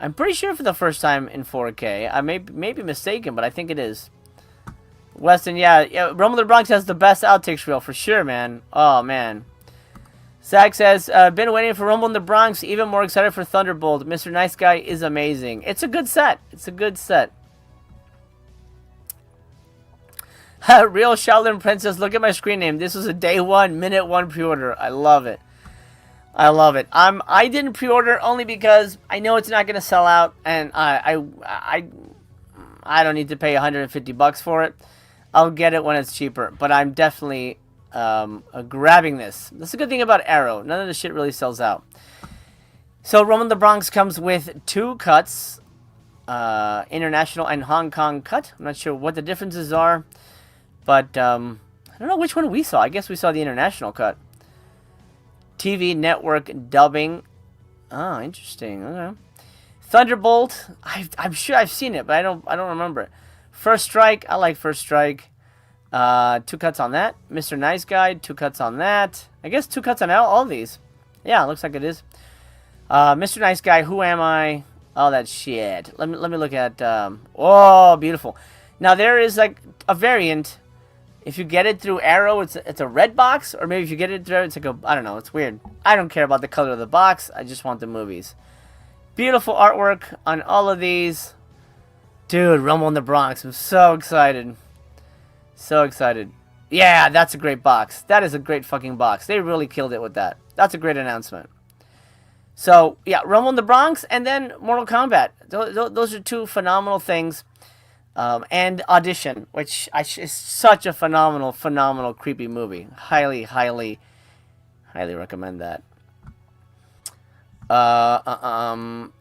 I'm pretty sure for the first time in 4K. I may be mistaken, but I think it is. Weston, yeah, Rumble in the Bronx has the best outtakes reel, for sure, man. Oh, man. Zach says, been waiting for Rumble in the Bronx, even more excited for Thunderbolt. Mr. Nice Guy is amazing. It's a good set. It's a good set. Real Shaolin Princess, look at my screen name. This was a day one, minute one pre-order. I love it. I love it. I didn't pre-order only because I know it's not going to sell out, and I don't need to pay $150 for it. I'll get it when it's cheaper, but I'm definitely grabbing this. That's a good thing about Arrow. None of the shit really sells out. So Rumble in the Bronx comes with 2 cuts, international and Hong Kong cut. I'm not sure what the differences are. But, I don't know which one we saw. I guess we saw the international cut. TV network dubbing. Oh, interesting. Okay. Thunderbolt. I'm sure I've seen it, but I don't remember it. First Strike. I like First Strike. 2 cuts on that. Mr. Nice Guy. 2 cuts on that. I guess 2 cuts on all these. Yeah, looks like it is. Mr. Nice Guy. Who Am I? All that shit. Let me look at... oh, beautiful. Now, there is, like, a variant... If you get it through Arrow, it's a red box. Or maybe if you get it through, it's like I don't know, it's weird. I don't care about the color of the box. I just want the movies. Beautiful artwork on all of these. Dude, Rumble in the Bronx. I'm so excited. So excited. Yeah, that's a great box. That is a great fucking box. They really killed it with that. That's a great announcement. So, yeah, Rumble in the Bronx and then Mortal Kombat. Those are 2 phenomenal things. And Audition, which is such a phenomenal, creepy movie. Highly recommend that.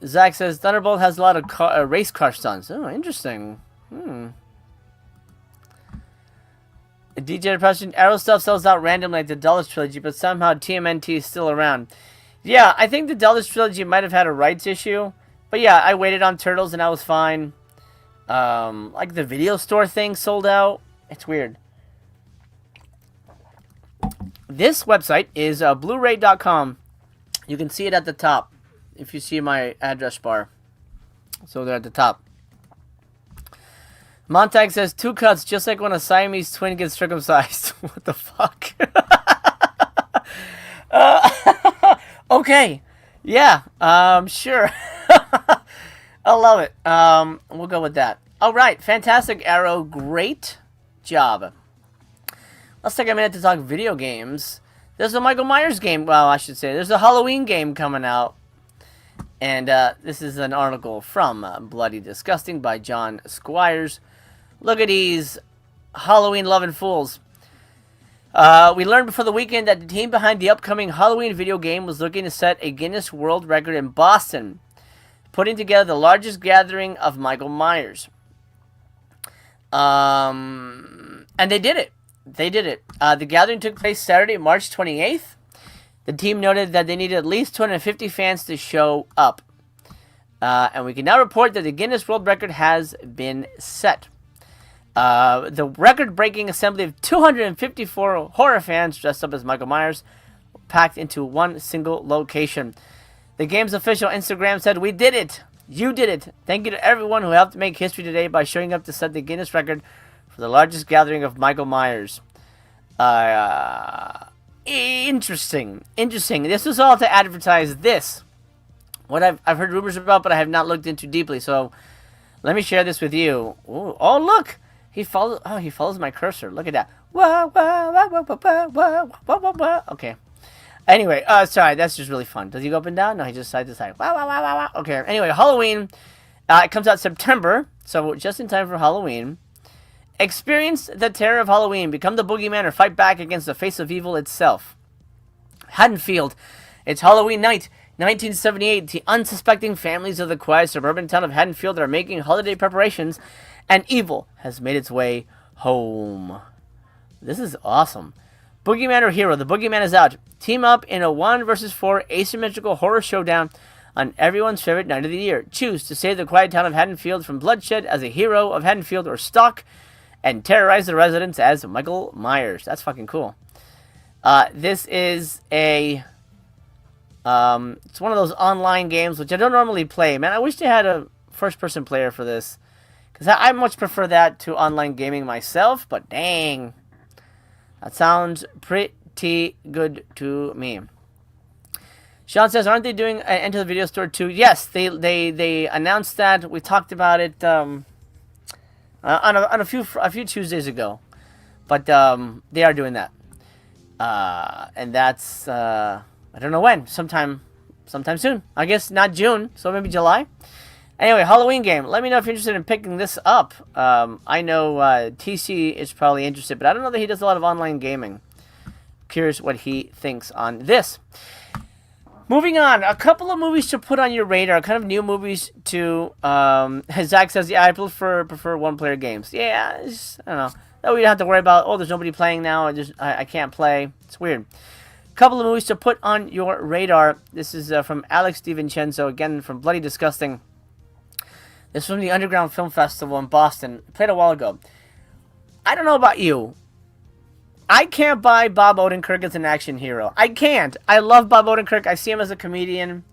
Zach says, Thunderbolt has a lot of race car stunts. Oh, interesting. DJ Depression, Arrow stuff sells out randomly like the Dulles Trilogy, but somehow TMNT is still around. Yeah, I think the Dulles Trilogy might have had a rights issue. But yeah, I waited on Turtles and I was fine. Like the video store thing sold out. It's weird. This website is Blu-ray.com. You can see it at the top if you see my address bar. So they're at the top. Montag says 2 cuts, just like when a Siamese twin gets circumcised. What the fuck? Okay. Yeah. Sure. I love it. We'll go with that. All right. Fantastic, Arrow. Great job. Let's take a minute to talk video games. There's a Michael Myers game. Well, I should say there's a Halloween game coming out. And this is an article from Bloody Disgusting by John Squires. Look at these Halloween loving fools. We learned before the weekend that the team behind the upcoming Halloween video game was looking to set a Guinness World Record in Boston, putting together the largest gathering of Michael Myers. And they did it. The gathering took place Saturday, March 28th. The team noted that they needed at least 250 fans to show up. And we can now report that the Guinness World Record has been set. The record-breaking assembly of 254 horror fans dressed up as Michael Myers packed into one single location. The game's official Instagram said, "We did it! You did it! Thank you to everyone who helped make history today by showing up to set the Guinness record for the largest gathering of Michael Myers." Interesting. This was all to advertise this. What I've heard rumors about, but I have not looked into deeply. So let me share this with you. Ooh, oh, look! He follows my cursor. Look at that. Okay. Anyway, sorry, that's just really fun. Does he go up and down? No, he just side to side. Okay. Anyway, Halloween. It comes out September, so just in time for Halloween. Experience the terror of Halloween. Become the boogeyman or fight back against the face of evil itself. Haddonfield. It's Halloween night. 1978, the unsuspecting families of the quiet suburban town of Haddonfield are making holiday preparations, and evil has made its way home. This is awesome. Boogeyman or hero, the boogeyman is out. Team up in a 1 versus 4 asymmetrical horror showdown on everyone's favorite night of the year. Choose to save the quiet town of Haddonfield from bloodshed as a hero of Haddonfield, or stalk and terrorize the residents as Michael Myers. That's fucking cool. This is a... it's one of those online games which I don't normally play. Man, I wish they had a first-person player for this, because I much prefer that to online gaming myself, but dang. That sounds pretty good to me. Sean says, aren't they doing Enter the Video Store too? Yes, they announced that. We talked about it on a few Tuesdays ago. But they are doing that. And that's... I don't know when. Sometime soon. I guess not June, so maybe July. Anyway, Halloween game. Let me know if you're interested in picking this up. I know TC is probably interested, but I don't know that he does a lot of online gaming. Curious what he thinks on this. Moving on, a couple of movies to put on your radar, kind of new movies to... Zach says, yeah, I prefer one-player games. Yeah, I don't know. That we don't have to worry about, oh, there's nobody playing now, I can't play. It's weird. Couple of movies to put on your radar. This is from Alex DiVincenzo, again from Bloody Disgusting. This is from the Underground Film Festival in Boston. Played a while ago. I don't know about you. I can't buy Bob Odenkirk as an action hero. I can't. I love Bob Odenkirk. I see him as a comedian.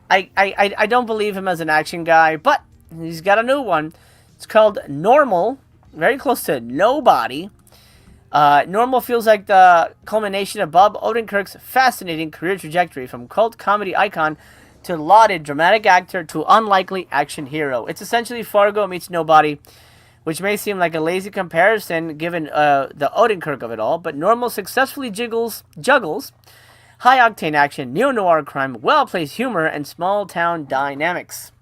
I don't believe him as an action guy, but he's got a new one. It's called Normal. Very close to Nobody. Normal feels like the culmination of Bob Odenkirk's fascinating career trajectory, from cult comedy icon to lauded dramatic actor to unlikely action hero. It's essentially Fargo meets Nobody, which may seem like a lazy comparison given the Odenkirk of it all, but Normal successfully juggles high-octane action, neo-noir crime, well-placed humor, and small-town dynamics.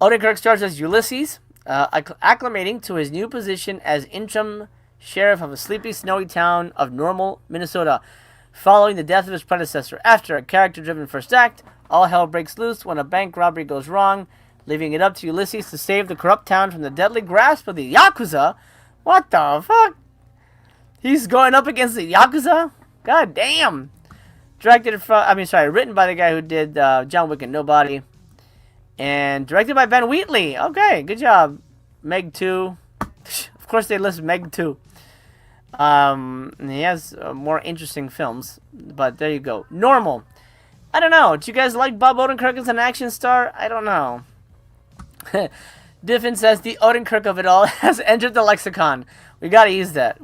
Odenkirk stars as Ulysses, acclimating to his new position as interim sheriff of a sleepy, snowy town of Normal, Minnesota, following the death of his predecessor. After a character-driven first act, all hell breaks loose when a bank robbery goes wrong, leaving it up to Ulysses to save the corrupt town from the deadly grasp of the Yakuza. What the fuck? He's going up against the Yakuza? God damn. Written by the guy who did John Wick and Nobody. And directed by Ben Wheatley. Okay, good job. Meg 2. Of course they list Meg 2. He has more interesting films, but there you go. Normal. I don't know. Do you guys like Bob Odenkirk as an action star? I don't know. Diffin says the Odenkirk of it all has entered the lexicon. We gotta use that.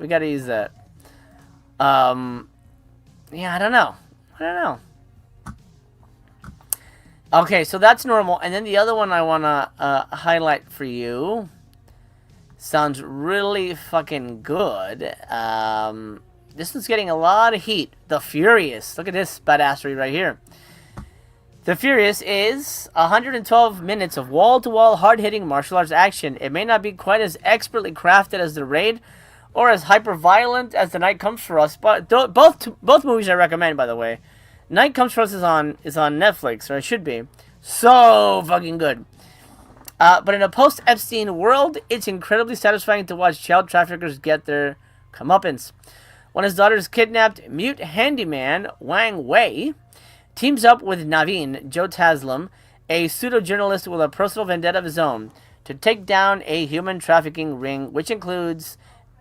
Yeah, I don't know. Okay, so that's Normal, and then the other one I wanna highlight for you sounds really fucking good. This one's getting a lot of heat. The Furious. Look at this badassery right here. The Furious is 112 minutes of wall-to-wall, hard-hitting martial arts action. It may not be quite as expertly crafted as The Raid or as hyper-violent as The Night Comes For Us. But both movies I recommend, by the way. Night Comes For Us is on Netflix, or it should be. So fucking good. But in a post-Epstein world, it's incredibly satisfying to watch child traffickers get their comeuppance. When his daughter is kidnapped, mute handyman Wang Wei teams up with Naveen, Joe Taslim, a pseudo-journalist with a personal vendetta of his own, to take down a human trafficking ring, which includes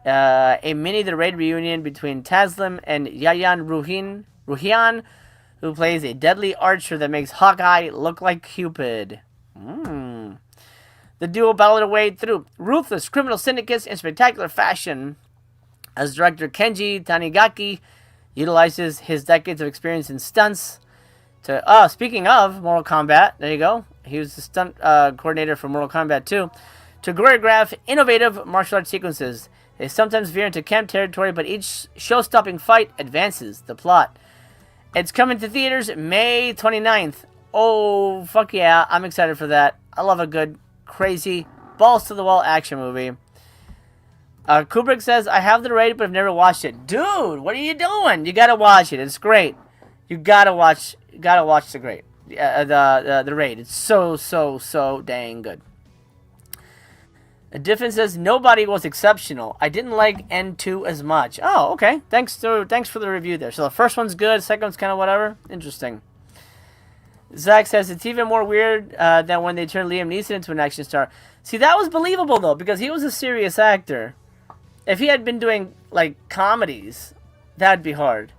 a mini The Raid reunion between Taslim and Yayan Ruhian, who plays a deadly archer that makes Hawkeye look like Cupid. The duo battle their way through ruthless criminal syndicates in spectacular fashion, as director Kenji Tanigaki utilizes his decades of experience in stunts to... speaking of Mortal Kombat, there you go. He was the stunt coordinator for Mortal Kombat 2. To choreograph innovative martial arts sequences. They sometimes veer into camp territory, but each show-stopping fight advances the plot. It's coming to theaters May 29th. Oh, fuck yeah. I'm excited for that. I love a good, crazy, balls-to-the-wall action movie. Kubrick says, I have The Raid, but I've never watched it. Dude, what are you doing? You gotta watch it. It's great. You gotta watch The Raid. The Raid. It's so dang good. A difference says, nobody was exceptional. I didn't like N2 as much. Oh, okay. Thanks for the review there. So the first one's good, second one's kind of whatever. Interesting. Zach says, it's even more weird than when they turned Liam Neeson into an action star. See, that was believable, though, because he was a serious actor. If he had been doing, like, comedies, that'd be hard.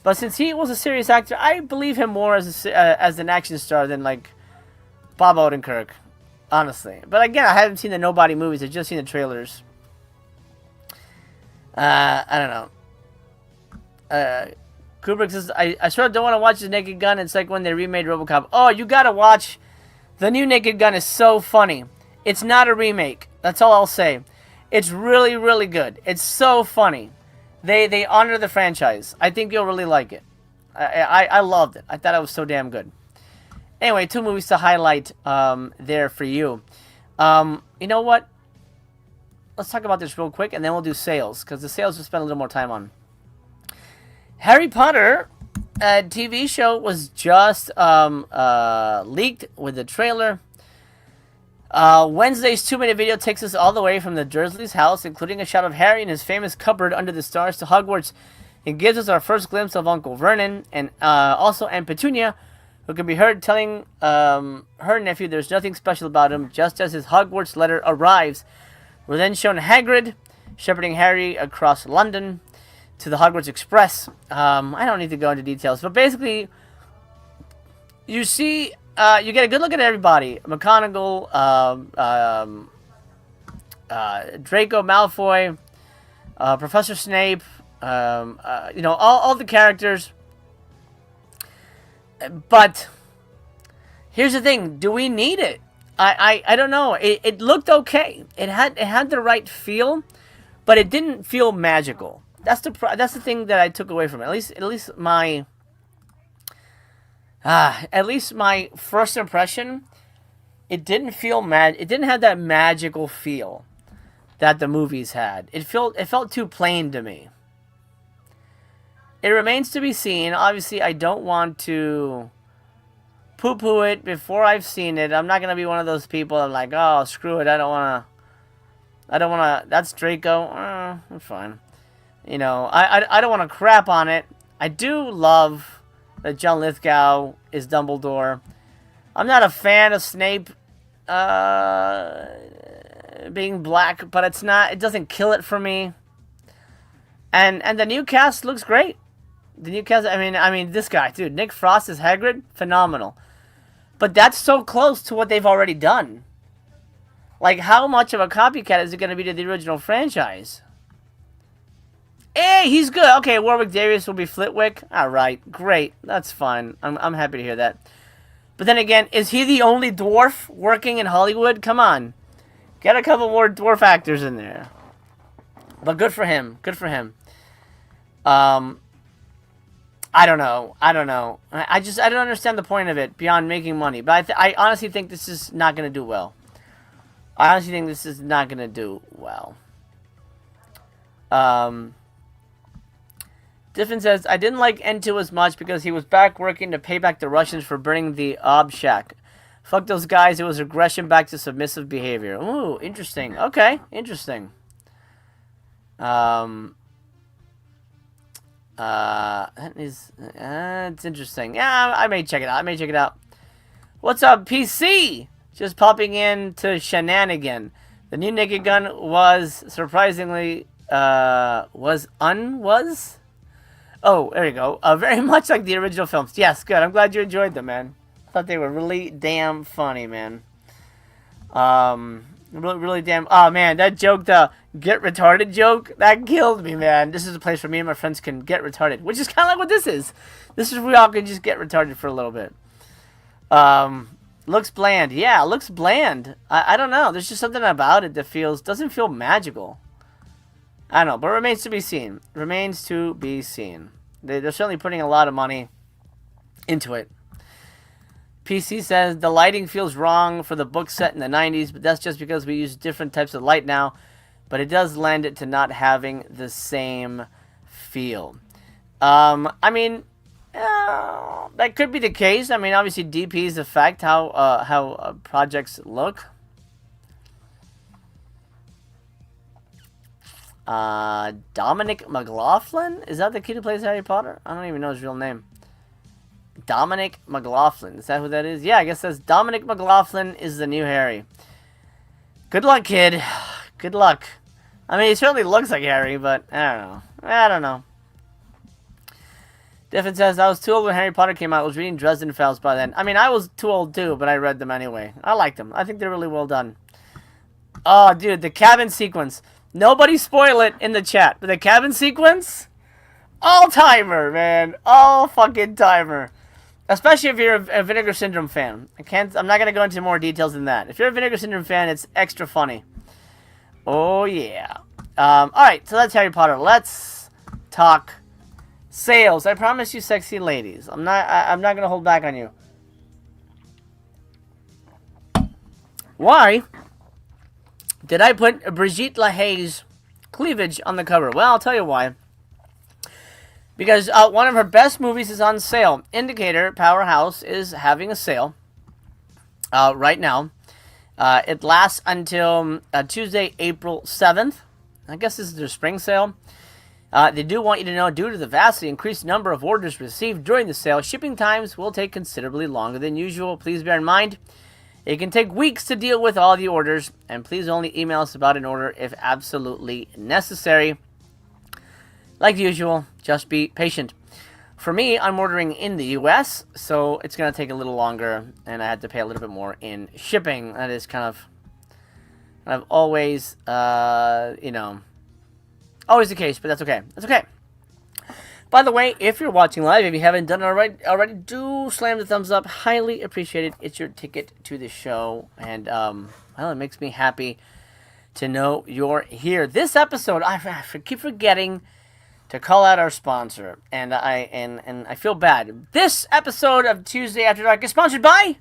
But since he was a serious actor, I believe him more as an action star than, like, Bob Odenkirk. Honestly. But again, I haven't seen the Nobody movies. I've just seen the trailers. I don't know. Kubrick says, I sort of don't want to watch The Naked Gun. It's like when they remade RoboCop. Oh, you gotta watch. The new Naked Gun is so funny. It's not a remake. That's all I'll say. It's really, really good. It's so funny. They honor the franchise. I think you'll really like it. I loved it. I thought it was so damn good. Anyway, 2 movies to highlight there for you. You know what? Let's talk about this real quick, and then we'll do sales, because the sales we'll spend a little more time on. Harry Potter TV show was just leaked with the trailer. Wednesday's 2-minute video takes us all the way from the Dursleys' house, including a shot of Harry in his famous cupboard under the stars, to Hogwarts. It gives us our first glimpse of Uncle Vernon, and also Aunt Petunia, who can be heard telling her nephew there's nothing special about him, just as his Hogwarts letter arrives. We're then shown Hagrid shepherding Harry across London to the Hogwarts Express. I don't need to go into details, but basically, you see, you get a good look at everybody. McGonagall, Draco Malfoy, Professor Snape, all the characters. But here's the thing: do we need it? I don't know. It looked okay. It had the right feel, but it didn't feel magical. That's the thing that I took away from it. At least my first impression, it didn't feel It didn't have that magical feel that the movies had. It felt too plain to me. It remains to be seen. Obviously, I don't want to poo-poo it before I've seen it. I'm not going to be one of those people that are like, oh, screw it. I don't want to. That's Draco. I'm fine. I don't want to crap on it. I do love that John Lithgow is Dumbledore. I'm not a fan of Snape being black, but it doesn't kill it for me. And the new cast looks great. The new cast, I mean, this guy, dude, Nick Frost as Hagrid, phenomenal. But that's so close to what they've already done. Like, how much of a copycat is it going to be to the original franchise? Hey, he's good. Okay, Warwick Davis will be Flitwick. All right, great. That's fine. I'm happy to hear that. But then again, is he the only dwarf working in Hollywood? Come on. Get a couple more dwarf actors in there. But good for him. Good for him. I don't know. I don't understand the point of it beyond making money. But I honestly think this is not going to do well. Diffin says, I didn't like N2 as much because he was back working to pay back the Russians for burning the Ob Shack. Fuck those guys, it was aggression back to submissive behavior. Ooh, interesting. Okay, interesting. That is, it's interesting. Yeah, I may check it out. What's up, PC? Just popping in to shenanigan. The new Naked Gun was surprisingly, was? Oh, there you go. Very much like the original films. Yes, good. I'm glad you enjoyed them, man. I thought they were really damn funny, man. Really damn... Oh, man, that joke, the get retarded joke, that killed me, man. This is a place where me and my friends can get retarded, which is kind of like what this is. This is where we all can just get retarded for a little bit. Looks bland. Yeah, looks bland. I don't know. There's just something about it that doesn't feel magical. I don't know, but remains to be seen. Remains to be seen. They're certainly putting a lot of money into it. PC says, the lighting feels wrong for the book set in the 90s, but that's just because we use different types of light now. But it does lend it to not having the same feel. I mean, that could be the case. I mean, obviously DPs affect how projects look. Dominic McLaughlin? Is that the kid who plays Harry Potter? I don't even know his real name. Dominic McLaughlin. Is that who that is? Yeah, I guess that's Dominic McLaughlin is the new Harry. Good luck, kid. Good luck. I mean, he certainly looks like Harry, but I don't know. Diffin says, I was too old when Harry Potter came out. I was reading Dresden Files by then. I mean, I was too old too, but I read them anyway. I like them. I think they're really well done. Oh, dude, the cabin sequence. Nobody spoil it in the chat, but the cabin sequence? All-timer, man. All-fucking-timer. Especially if you're a Vinegar Syndrome fan. I'm not going to go into more details than that. If you're a Vinegar Syndrome fan, it's extra funny. Oh, yeah. Alright, so that's Harry Potter. Let's talk sales. I promise you, sexy ladies. I'm not going to hold back on you. Why did I put Brigitte Lahaye's cleavage on the cover? Well, I'll tell you why. Because one of her best movies is on sale. Indicator Powerhouse is having a sale right now. It lasts until Tuesday, April 7th. I guess this is their spring sale. They do want you to know, due to the vastly increased number of orders received during the sale, shipping times will take considerably longer than usual. Please bear in mind, it can take weeks to deal with all the orders, and please only email us about an order if absolutely necessary. Like usual, just be patient. For me, I'm ordering in the US, so it's going to take a little longer, and I had to pay a little bit more in shipping. That is kind of always, always the case, but that's okay. That's okay. By the way, if you're watching live, if you haven't done it already, do slam the thumbs up. Highly appreciated. It's your ticket to the show, and well, it makes me happy to know you're here. This episode, I keep forgetting to call out our sponsor, and I feel bad. This episode of Tuesday After Dark is sponsored by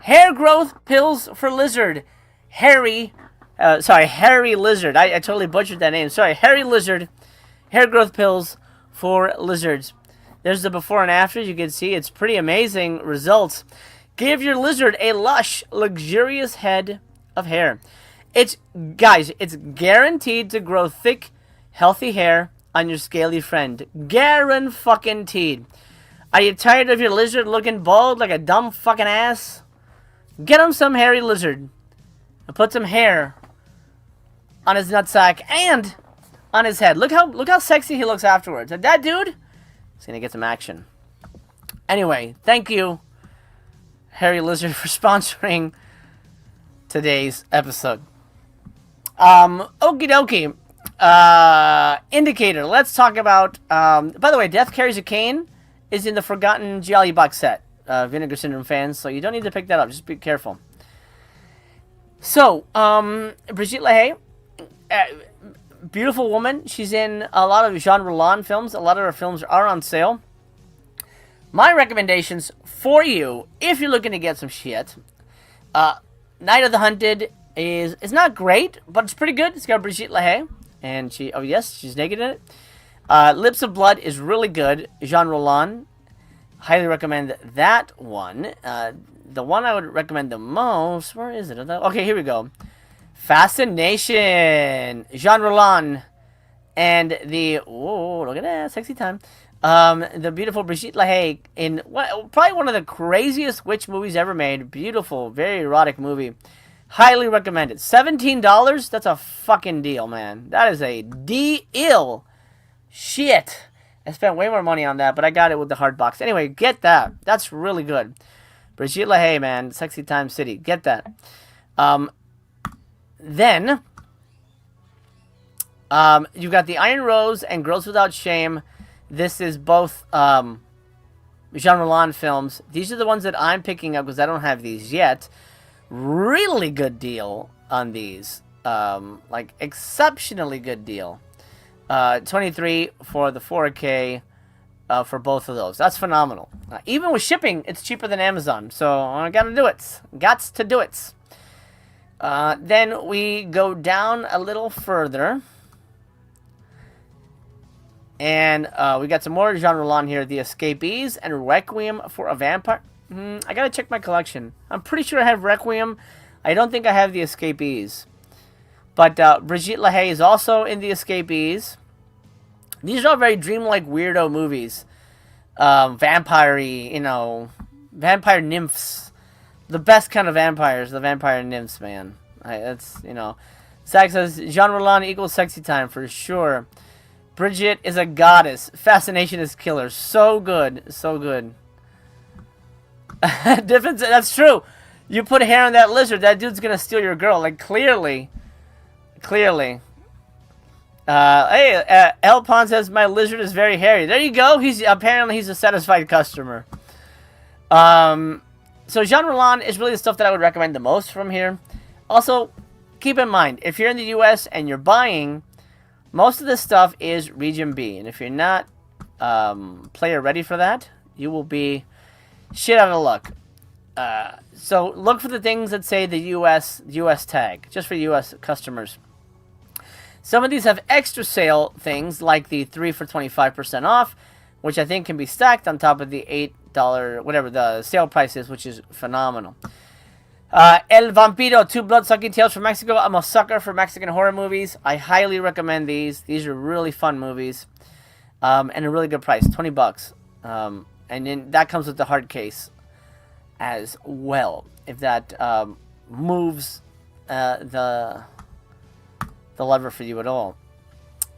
Hair Growth Pills for Lizard. Harry Lizard. I totally butchered that name. Sorry, Harry Lizard. Hair Growth Pills for Lizards. There's the before and after. You can see it's pretty amazing results. Give your lizard a lush, luxurious head of hair. It's guaranteed to grow thick, healthy hair on your scaly friend. Guaranteed. Are you tired of your lizard looking bald like a dumb fucking ass? Get him some Hairy Lizard. And put some hair on his nutsack and on his head. Look how sexy he looks afterwards. And that dude is gonna get some action. Anyway, thank you, Hairy Lizard, for sponsoring today's episode. Okie dokie. Indicator. Let's talk about. By the way, Death Carries a Cane is in the Forgotten Gialli box set. Vinegar Syndrome fans, so you don't need to pick that up. Just be careful. So, Brigitte Lahaye, beautiful woman. She's in a lot of Jean Roland films. A lot of her films are on sale. My recommendations for you, if you're looking to get some shit, Night of the Hunted is not great, but it's pretty good. It's got Brigitte Lahaye. And she, oh yes, she's naked in it. Lips of Blood is really good. Jean Roland. Highly recommend that one. The one I would recommend the most, where is it? Okay, here we go. Fascination. Jean Roland. And the, oh, look at that, sexy time. The beautiful Brigitte Lahaye in probably one of the craziest witch movies ever made. Beautiful, very erotic movie. Highly recommended. $17? That's a fucking deal, man. That is a deal. Shit. I spent way more money on that, but I got it with the hard box. Anyway, get that. That's really good. Brigitte Lahaye, man. Sexy Time City. Get that. Then, you've got The Iron Rose and Girls Without Shame. This is both Jean Roland films. These are the ones that I'm picking up because I don't have these yet. Really good deal on these. Like, exceptionally good deal. 23 for the 4K for both of those. That's phenomenal. Even with shipping, it's cheaper than Amazon. So I gotta do it. Gots to do it. Then we go down a little further. And we got some more Jean Roland here. The Escapees and Requiem for a Vampire. I gotta check my collection. I'm pretty sure I have Requiem. I don't think I have the Escapees. But Brigitte Lahaye is also in the Escapees. These are all very dreamlike weirdo movies. Vampire-y, you know, vampire nymphs. The best kind of vampires, the vampire nymphs, man. That's, you know. Zach says, Jean Roland equals sexy time for sure. Bridget is a goddess. Fascination is killer. So good. So good. Difference, that's true. You put hair on that lizard, that dude's gonna steal your girl. Like, clearly. Clearly. Hey, El Pon says, my lizard is very hairy. There you go. Apparently he's a satisfied customer. So Jean Roland is really the stuff that I would recommend the most from here. Also, keep in mind, if you're in the US and you're buying, most of this stuff is Region B. And if you're not player ready for that, you will be shit out of luck. So look for the things that say the US tag, just for US customers. Some of these have extra sale things, like the 3 for 25% off, which I think can be stacked on top of the $8, whatever the sale price is, which is phenomenal. El Vampiro, 2 blood-sucking tales from Mexico. I'm a sucker for Mexican horror movies. I highly recommend these. These are really fun movies. And a really good price, $20. And then that comes with the hard case as well, if that moves the lever for you at all.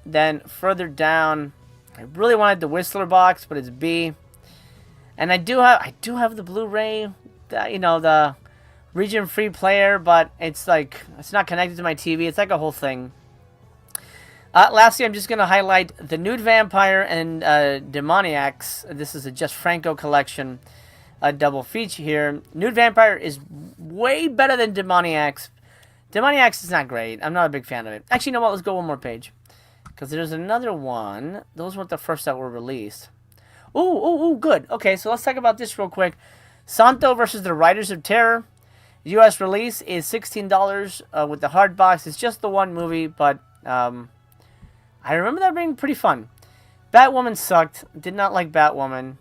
Then further down, I really wanted the Whistler box, but it's B. And I do have the Blu-ray, you know, the region free player, but it's like, it's not connected to my TV. It's like a whole thing. Lastly, I'm just going to highlight the Nude Vampire and Demoniacs. This is a Just Franco collection, a double feature here. Nude Vampire is way better than Demoniacs. Demoniacs is not great. I'm not a big fan of it. Actually, you know what? Let's go one more page. Because there's another one. Those weren't the first that were released. Ooh, good. Okay, so let's talk about this real quick. Santo versus the Riders of Terror. U.S. release is $16 with the hard box. It's just the one movie, but I remember that being pretty fun. Batwoman sucked. Did not like Batwoman.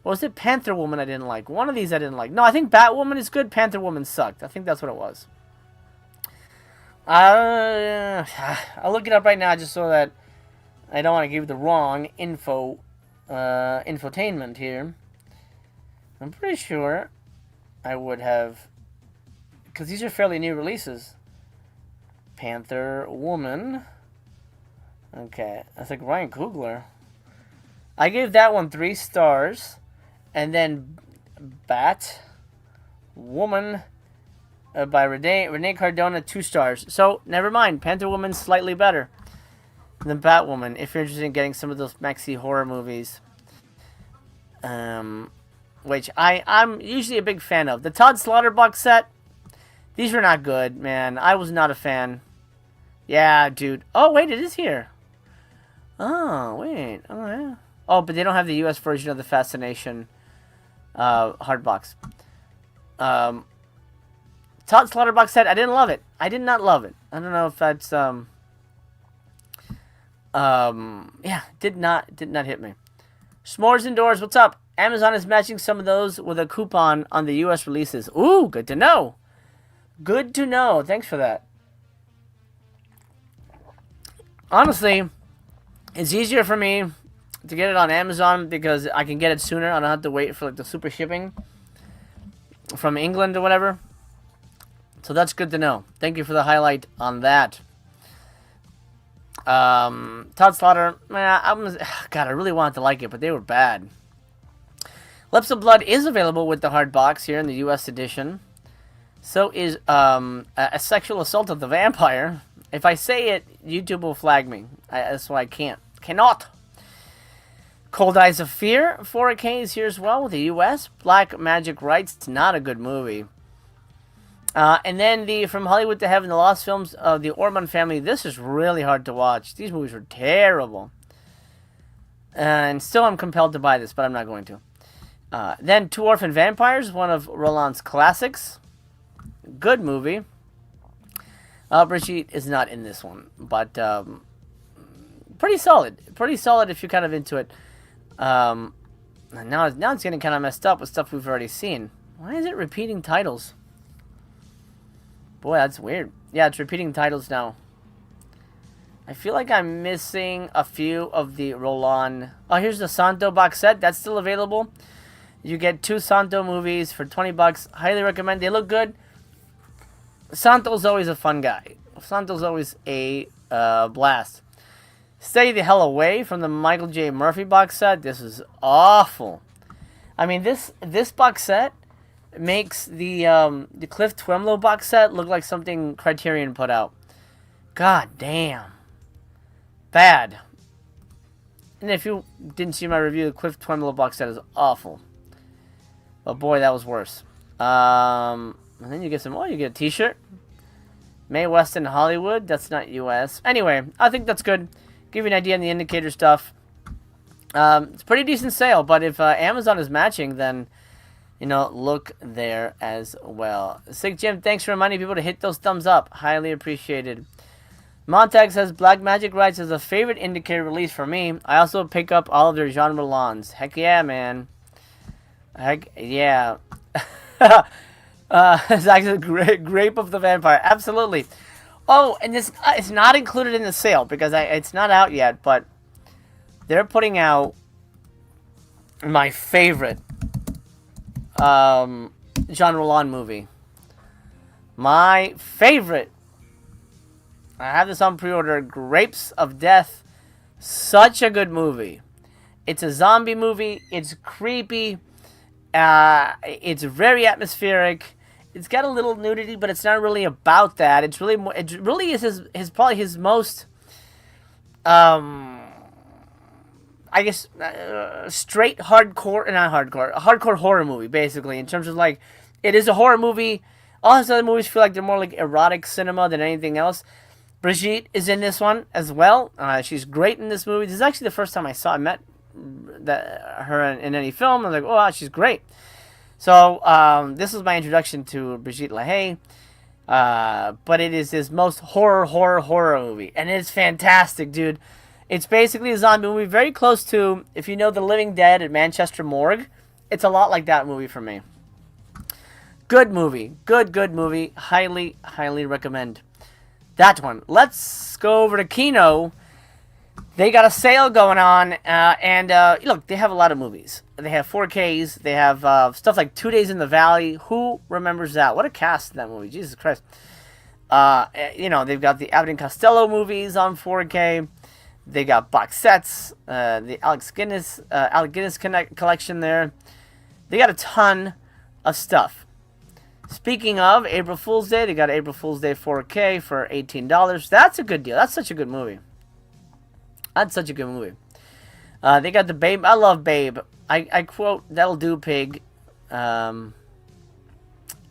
Or was it Panther Woman I didn't like? One of these I didn't like. No, I think Batwoman is good. Panther Woman sucked. I think that's what it was. I'll look it up right now just so that I don't want to give the wrong infotainment here. I'm pretty sure I would have, because these are fairly new releases. Panther Woman. Okay, that's like Ryan Coogler. I gave that one 3 stars, and then Bat Woman by Renee Cardona, 2 stars. So never mind, Panther Woman's slightly better than Batwoman if you're interested in getting some of those maxi horror movies. Which I'm usually a big fan of. The Todd Slaughter box set, these were not good, man. I was not a fan. Yeah, dude. Oh, wait, it is here. Oh, wait. Oh, yeah. Oh, but they don't have the US version of the Fascination hard box. Todd Slaughter box set, I didn't love it. I did not love it. I don't know if that's Yeah, did not hit me. S'mores Indoors, what's up? Amazon is matching some of those with a coupon on the U.S. releases. Ooh, good to know. Good to know. Thanks for that. Honestly, it's easier for me to get it on Amazon because I can get it sooner. I don't have to wait for like the super shipping from England or whatever. So that's good to know. Thank you for the highlight on that. Todd Slaughter, man, God, I really wanted to like it, but they were bad. Lips of Blood is available with the hard box here in the U.S. edition. So is a sexual assault of the vampire. If I say it, YouTube will flag me. That's why I cannot. Cold Eyes of Fear, 4K is here as well with the U.S. Black Magic Rights, it's not a good movie. And then the From Hollywood to Heaven, the Lost Films of the Ormond family. This is really hard to watch. These movies were terrible. And still I'm compelled to buy this, but I'm not going to. Then Two Orphan Vampires, one of Roland's classics. Good movie. Brigitte is not in this one, but pretty solid. Pretty solid if you're kind of into it. Now it's getting kind of messed up with stuff we've already seen. Why is it repeating titles? Boy, that's weird. Yeah, it's repeating titles now. I feel like I'm missing a few of the Roland. Oh, here's the Santo box set. That's still available. You get 2 Santo movies for $20. Highly recommend. They look good. Santo's always a fun guy. Santo's always a blast. Stay the Hell Away from the Michael J. Murphy box set. This is awful. I mean, this box set makes the Cliff Twemlow box set look like something Criterion put out. God damn. Bad. And if you didn't see my review, the Cliff Twemlow box set is awful. But boy, that was worse. And then you get you get a t-shirt. Mae West in Hollywood. That's not U.S. Anyway, I think that's good. Give you an idea on the indicator stuff. It's a pretty decent sale, but if Amazon is matching, then look there as well. Sick Jim, thanks for reminding people to hit those thumbs up. Highly appreciated. Montag says Black Magic Rights is a favorite indicator release for me. I also pick up all of their genre lawns. Heck yeah, man. Heck yeah. It's actually Grape of the Vampire. Absolutely. Oh, and this it's not included in the sale because it's not out yet, but they're putting out my favorite Jean Roland movie. My favorite. I have this on pre-order. Grapes of Death. Such a good movie. It's a zombie movie. It's creepy. It's very atmospheric. It's got a little nudity, but it's not really about that. It's really more. It really is probably his most. I guess straight hardcore, not hardcore, a hardcore horror movie, basically, in terms of like, it is a horror movie. All his other movies feel like they're more like erotic cinema than anything else. Brigitte is in this one as well. She's great in this movie. This is actually the first time I met her in any film. I was like, oh wow, she's great. So this was my introduction to Brigitte Lahaye. But it is his most horror movie, and it's fantastic, dude. It's basically a zombie movie, very close to, if you know The Living Dead at Manchester Morgue, it's a lot like that movie for me. Good movie. Good movie. Highly recommend that one. Let's go over to Kino. They got a sale going on, and look, they have a lot of movies. They have 4Ks. They have stuff like 2 Days in the Valley. Who remembers that? What a cast in that movie. Jesus Christ. They've got the Abbott and Costello movies on 4K. They got box sets, the Alec Guinness collection there. They got a ton of stuff. Speaking of April Fool's Day, they got April Fool's Day 4K for $18. That's a good deal. That's such a good movie. They got the Babe. I love Babe. I quote, "That'll do, pig." A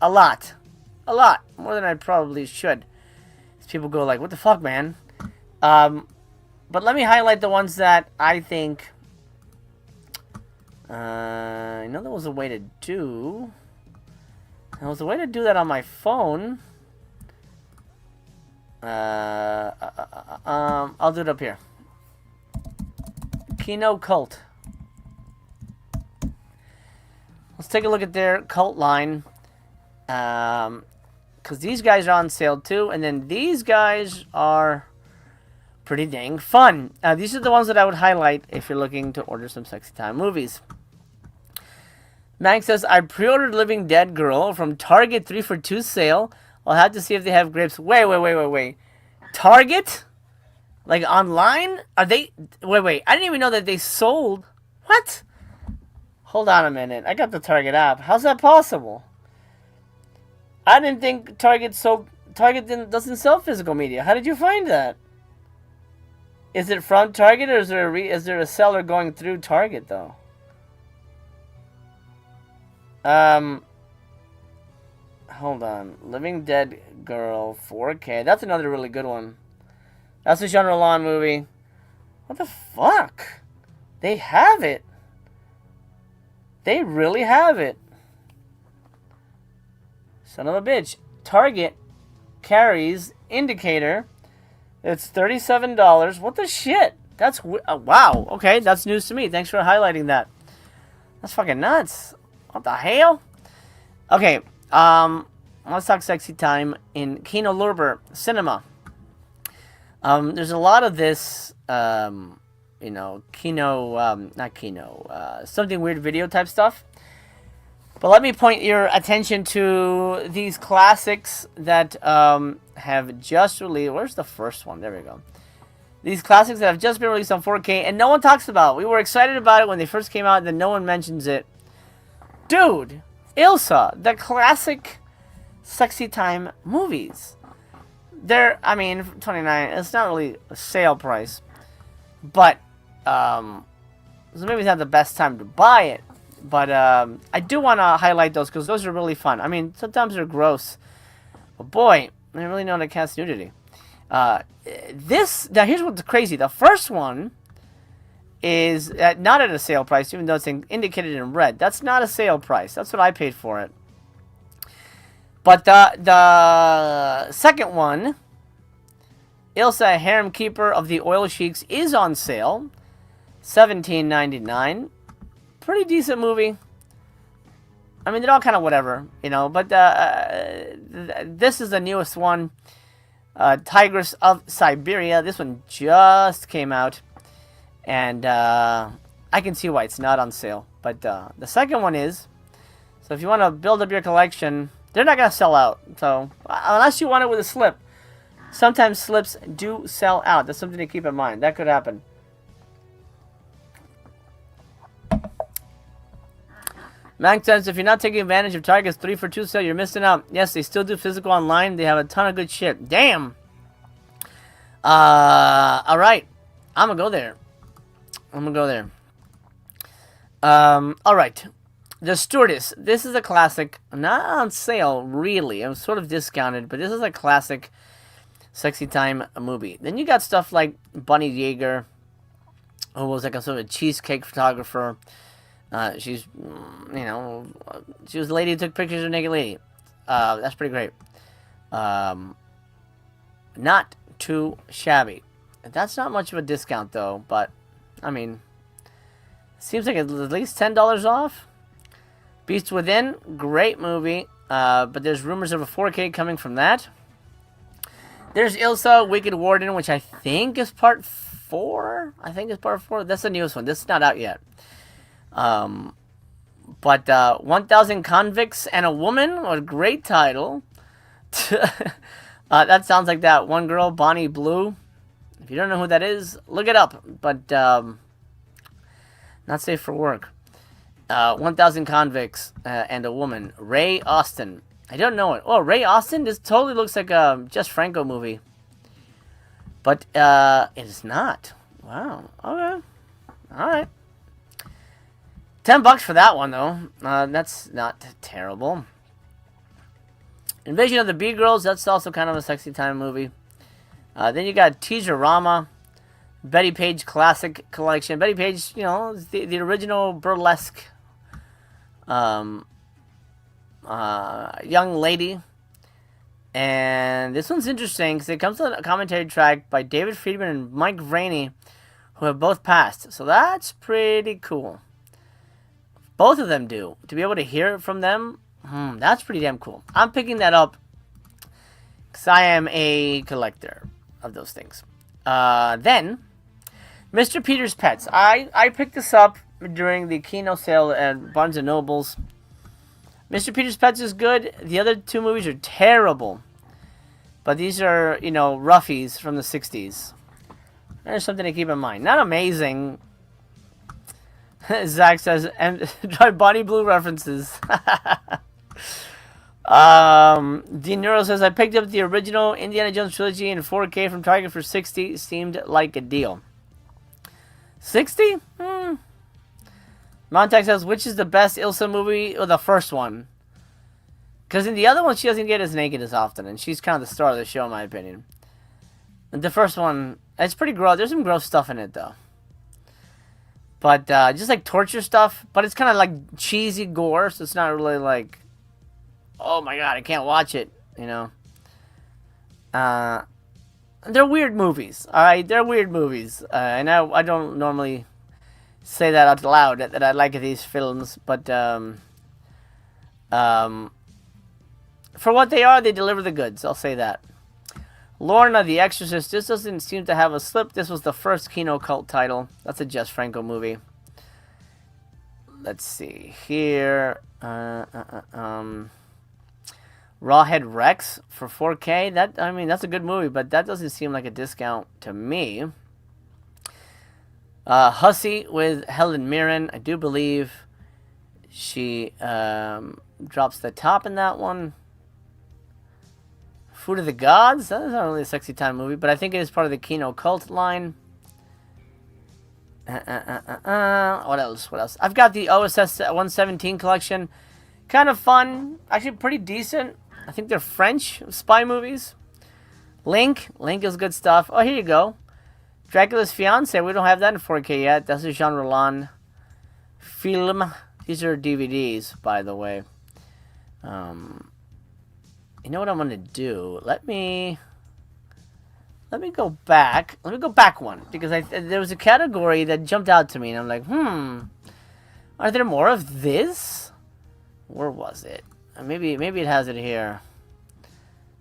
lot. More than I probably should. People go like, what the fuck, man? But let me highlight the ones that I think... I know there was a way to do... There was a way to do that on my phone. I'll do it up here. Kino Cult. Let's take a look at their cult line. Because these guys are on sale too. And then these guys are pretty dang fun. These are the ones that I would highlight if you're looking to order some Sexy Time movies. Max says, I pre-ordered Living Dead Girl from Target 3 for 2 sale. I'll have to see if they have grips. Wait. Target? Like online? Are they... Wait. I didn't even know that they sold... What? Hold on a minute. I got the Target app. How's that possible? I didn't think Target sold... Target doesn't sell physical media. How did you find that? Is it from Target or is there a seller going through Target though? Hold on. Living Dead Girl 4K. That's another really good one. That's a Jean Roland movie. What the fuck? They have it. They really have it. Son of a bitch. Target carries indicator. It's $37. What the shit? That's wow. Okay, that's news to me. Thanks for highlighting that. That's fucking nuts. What the hell? Okay, let's talk Sexy Time in Kino Lurber Cinema. There's a lot of this, Kino, not Kino, something weird video type stuff. But let me point your attention to these classics that have just released. Where's the first one? There we go. These classics that have just been released on 4K and no one talks about. We were excited about it when they first came out, and then no one mentions it. Dude, Ilsa, the classic Sexy Time movies. They're, I mean, $29. It's not really a sale price, but so maybe it's not the best time to buy it. But I do want to highlight those because those are really fun. I mean, sometimes they're gross, but boy, they really know how to cast nudity. Now here's what's crazy. The first one is not at a sale price, even though it's indicated in red. That's not a sale price. That's what I paid for it. But the second one, Ilsa, Harem Keeper of the Oil Sheiks, is on sale, $17.99. Pretty decent movie. I mean, they're all kind of whatever, but this is the newest one, Tigress of Siberia. This one just came out, and I can see why it's not on sale. But the second one is. So if you want to build up your collection, they're not going to sell out. So unless you want it with a slip. Sometimes slips do sell out. That's something to keep in mind. That could happen. Max says, if you're not taking advantage of Target's 3 for 2 sale, you're missing out. Yes, they still do physical online. They have a ton of good shit. Damn. Alright. I'm going to go there. Alright. The Stewardess. This is a classic. Not on sale, really. It was sort of discounted, but this is a classic Sexy Time movie. Then you got stuff like Bunny Yeager, who was like a sort of cheesecake photographer. She's, she was the lady who took pictures of naked lady. That's pretty great. Not too shabby. That's not much of a discount, though, but, I mean, seems like it's at least $10 off. Beast Within, great movie, but there's rumors of a 4K coming from that. There's Ilsa, Wicked Warden, which I think is part 4. That's the newest one. This is not out yet. But 1,000 Convicts and a Woman, what a great title. That sounds like that one girl, Bonnie Blue. If you don't know who that is, look it up. But not safe for work. 1,000 Convicts and a Woman. Ray Austin. I don't know it. Oh, Ray Austin? This totally looks like a Jess Franco movie. But it is not. Wow. Okay. Alright. $10 for that one, though. That's not terrible. Invasion of the B-Girls. That's also kind of a Sexy Time movie. Then you got Teaser-Rama. Betty Page Classic Collection. Betty Page, the original burlesque young lady. And this one's interesting because it comes with a commentary track by David Friedman and Mike Rainey, who have both passed. So that's pretty cool. Both of them do. To be able to hear it from them, that's pretty damn cool. I'm picking that up because I am a collector of those things. Then, Mr. Peter's Pets. I picked this up during the Kino sale at Barnes & Noble's. Mr. Peter's Pets is good. The other two movies are terrible. But these are, you know, roughies from the 60s. There's something to keep in mind. Not amazing. Zach says, and Bonnie Blue references. Dean Nero says, I picked up the original Indiana Jones trilogy in 4K from Target for $60. Seemed like a deal. $60? Montag says, which is the best Ilsa movie? Or the first one? Because in the other one, she doesn't get as naked as often. And she's kind of the star of the show, in my opinion. And the first one, it's pretty gross. There's some gross stuff in it, though. But just like torture stuff. But it's kind of like cheesy gore. So it's not really like, oh my god, I can't watch it. You know. They're weird movies. Alright, they're weird movies. And I don't normally say that out loud, that I like these films. But for what they are, they deliver the goods. I'll say that. Lorna the Exorcist. This doesn't seem to have a slip. This was the first Kino cult title. That's a Jess Franco movie. Let's see here. Rawhead Rex for 4K. That's a good movie, but that doesn't seem like a discount to me. Hussy with Helen Mirren. I do believe she drops the top in that one. Food of the Gods? That is not really a sexy time movie, but I think it is part of the Kino cult line. What else? What else? I've got the OSS 117 collection. Kind of fun. Actually pretty decent. I think they're French spy movies. Link is good stuff. Oh, here you go. Dracula's Fiance. We don't have that in 4K yet. That's a Jean Roland film. These are DVDs, by the way. You know what I'm gonna do? Let me go back. Let me go back one because there was a category that jumped out to me, and I'm like, are there more of this? Where was it? Maybe it has it here.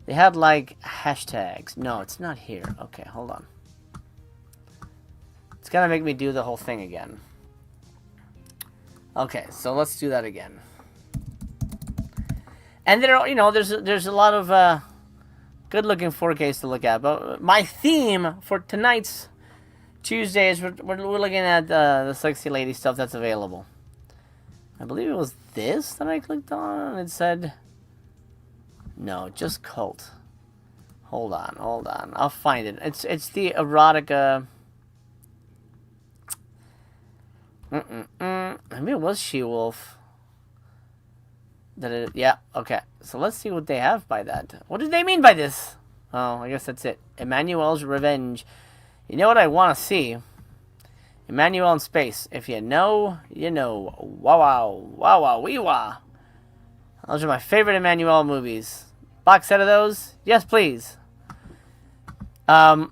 They had like hashtags. No, it's not here. Okay, hold on. It's gonna make me do the whole thing again. Okay, so let's do that again. And there are, there's a lot of good-looking 4Ks to look at. But my theme for tonight's Tuesday is we're looking at the sexy lady stuff that's available. I believe it was this that I clicked on. It said, no, just cult. Hold on. I'll find it. It's the erotica. Maybe it was She-Wolf. Yeah, okay. So let's see what they have by that. What do they mean by this? Oh, I guess that's it. Emmanuel's Revenge. You know what I want to see? Emmanuel in space. If you know, you know. Wow, wee wah. Those are my favorite Emmanuel movies. Box set of those? Yes, please. But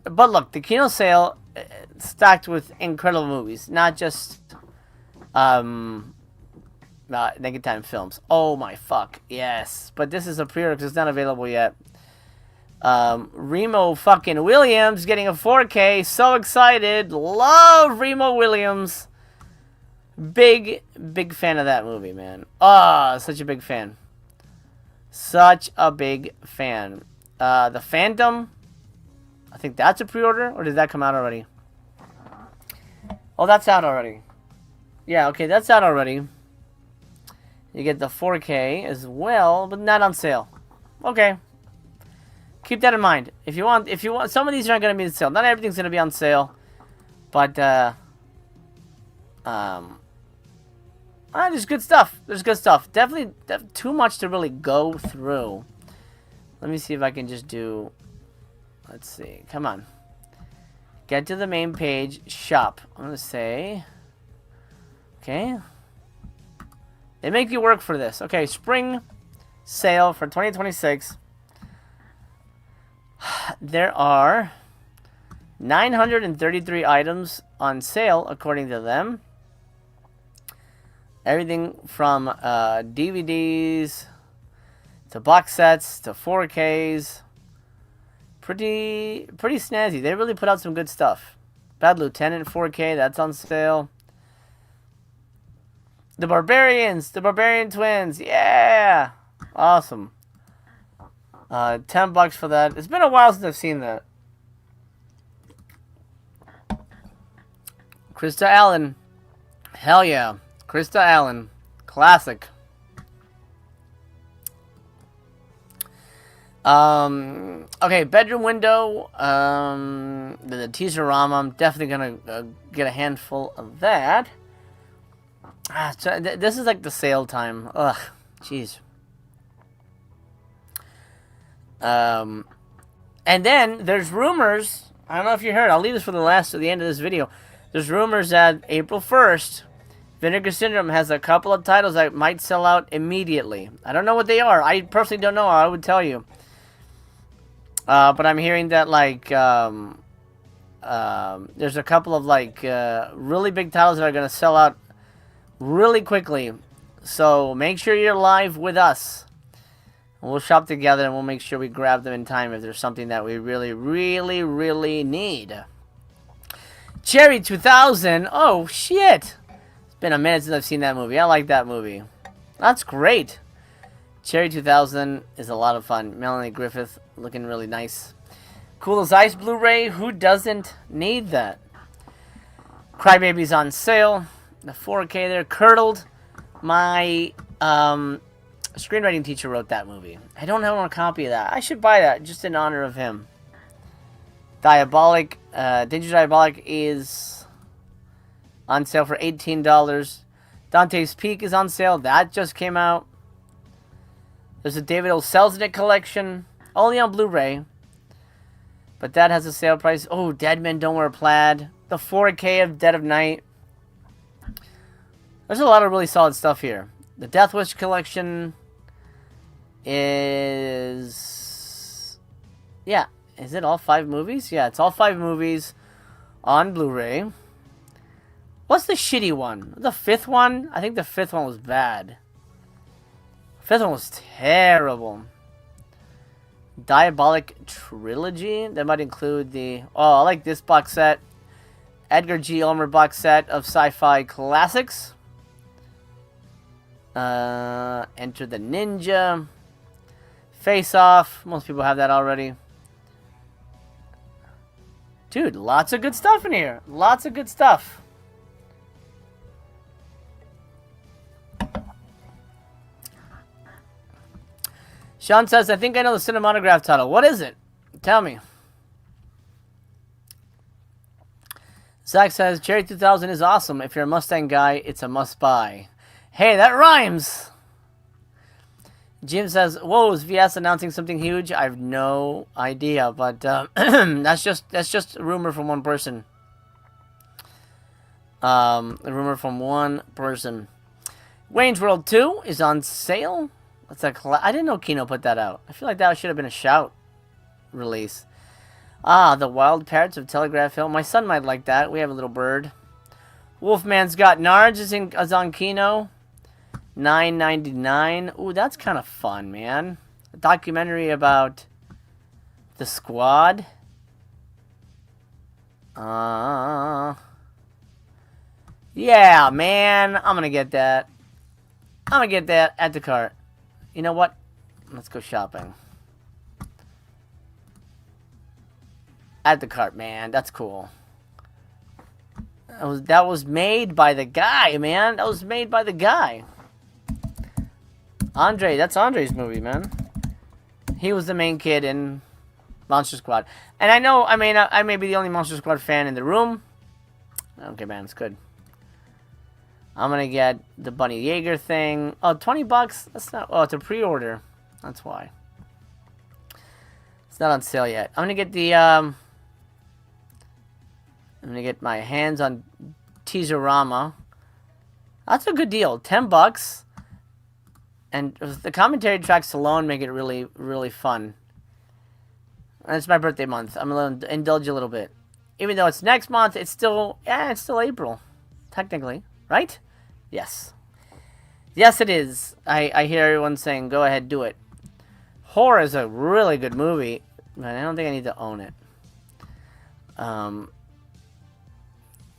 look, the Kino sale stacked with incredible movies, not just Naked Time films. Oh my fuck, yes. But this is a pre-order because it's not available yet. Remo fucking Williams getting a 4K. So excited. Love Remo Williams. Big fan of that movie, man. Such a big fan. Such a big fan. The Phantom. I think that's a pre-order, or did that come out already? Oh, that's out already. Yeah, okay, that's out already. You get the 4K as well, but not on sale. Okay. Keep that in mind. If you want, some of these aren't going to be on sale. Not everything's going to be on sale, but there's good stuff. There's good stuff. Definitely too much to really go through. Let me see if I can just do. Let's see. Come on. Get to the main page. Shop. I'm going to say. Okay. They make you work for this. Okay, spring sale for 2026. There are 933 items on sale, according to them. Everything from DVDs to box sets to 4Ks. Pretty snazzy. They really put out some good stuff. Bad Lieutenant 4K, that's on sale. The Barbarian Twins, yeah! Awesome. $10 for that. It's been a while since I've seen that. Krista Allen. Hell yeah. Krista Allen. Classic. Okay, bedroom window. The teaser-rama. I'm definitely gonna get a handful of that. So this is like the sale time. Ugh, jeez. And then there's rumors. I don't know if you heard. I'll leave this for the end of this video. There's rumors that April 1st, Vinegar Syndrome has a couple of titles that might sell out immediately. I don't know what they are. I personally don't know. I would tell you. But I'm hearing that like there's a couple of like really big titles that are going to sell out really quickly. So make sure you're live with us. We'll shop together and we'll make sure we grab them in time if there's something that we really, really, really need. Cherry 2000. Oh, shit. It's been a minute since I've seen that movie. I like that movie. That's great. Cherry 2000 is a lot of fun. Melanie Griffith looking really nice. Cool as Ice Blu-ray. Who doesn't need that? Crybaby's on sale. The 4K there. Curdled. My screenwriting teacher wrote that movie. I don't have a copy of that. I should buy that just in honor of him. Diabolic. Danger Diabolic is on sale for $18. Dante's Peak is on sale. That just came out. There's a David O. Selznick collection. Only on Blu-ray. But that has a sale price. Oh, Dead Men Don't Wear Plaid. The 4K of Dead of Night. There's a lot of really solid stuff here. The Death Wish collection is... Yeah. Is it all 5 movies? Yeah, it's all 5 movies on Blu-ray. What's the shitty one? The 5th one? I think the 5th one was bad. The 5th one was terrible. Diabolic Trilogy? That might include the... Oh, I like this box set. Edgar G. Ulmer box set of sci-fi classics. Enter the Ninja. Face Off. Most people have that already. Dude, lots of good stuff in here. Lots of good stuff. Sean says, I think I know the cinematograph title. What is it? Tell me. Zach says, Cherry 2000 is awesome. If you're a Mustang guy, it's a must-buy. Hey, that rhymes! Jim says, whoa, is VS announcing something huge? I have no idea, but that's just a rumor from one person. A rumor from one person. Wayne's World 2 is on sale. That's I didn't know Kino put that out. I feel like that should have been a Shout release. Ah, The Wild Parrots of Telegraph Hill. My son might like that. We have a little bird. Wolfman's Got Nards is on Kino. $9.99. Ooh, that's kind of fun, man. A documentary about the squad. Yeah, man. I'm gonna get that. I'm gonna get that at the cart. You know what? Let's go shopping. At the cart, man. That's cool. That was made by the guy, man. That was made by the guy. Andre, that's Andre's movie, man. He was the main kid in Monster Squad. And I know, I may be the only Monster Squad fan in the room. Okay, man, it's good. I'm gonna get the Bunny Yeager thing. Oh, $20? That's not... Oh, it's a pre-order. That's why. It's not on sale yet. I'm gonna get the, I'm gonna get my hands on Teaser-Rama. That's a good deal. $10. And the commentary tracks alone make it really, really fun. And it's my birthday month. I'm gonna indulge a little bit. even though it's next month, it's still April, technically, right? Yes. Yes, it is. I hear everyone saying, go ahead, do it. Horror is a really good movie, but I don't think I need to own it.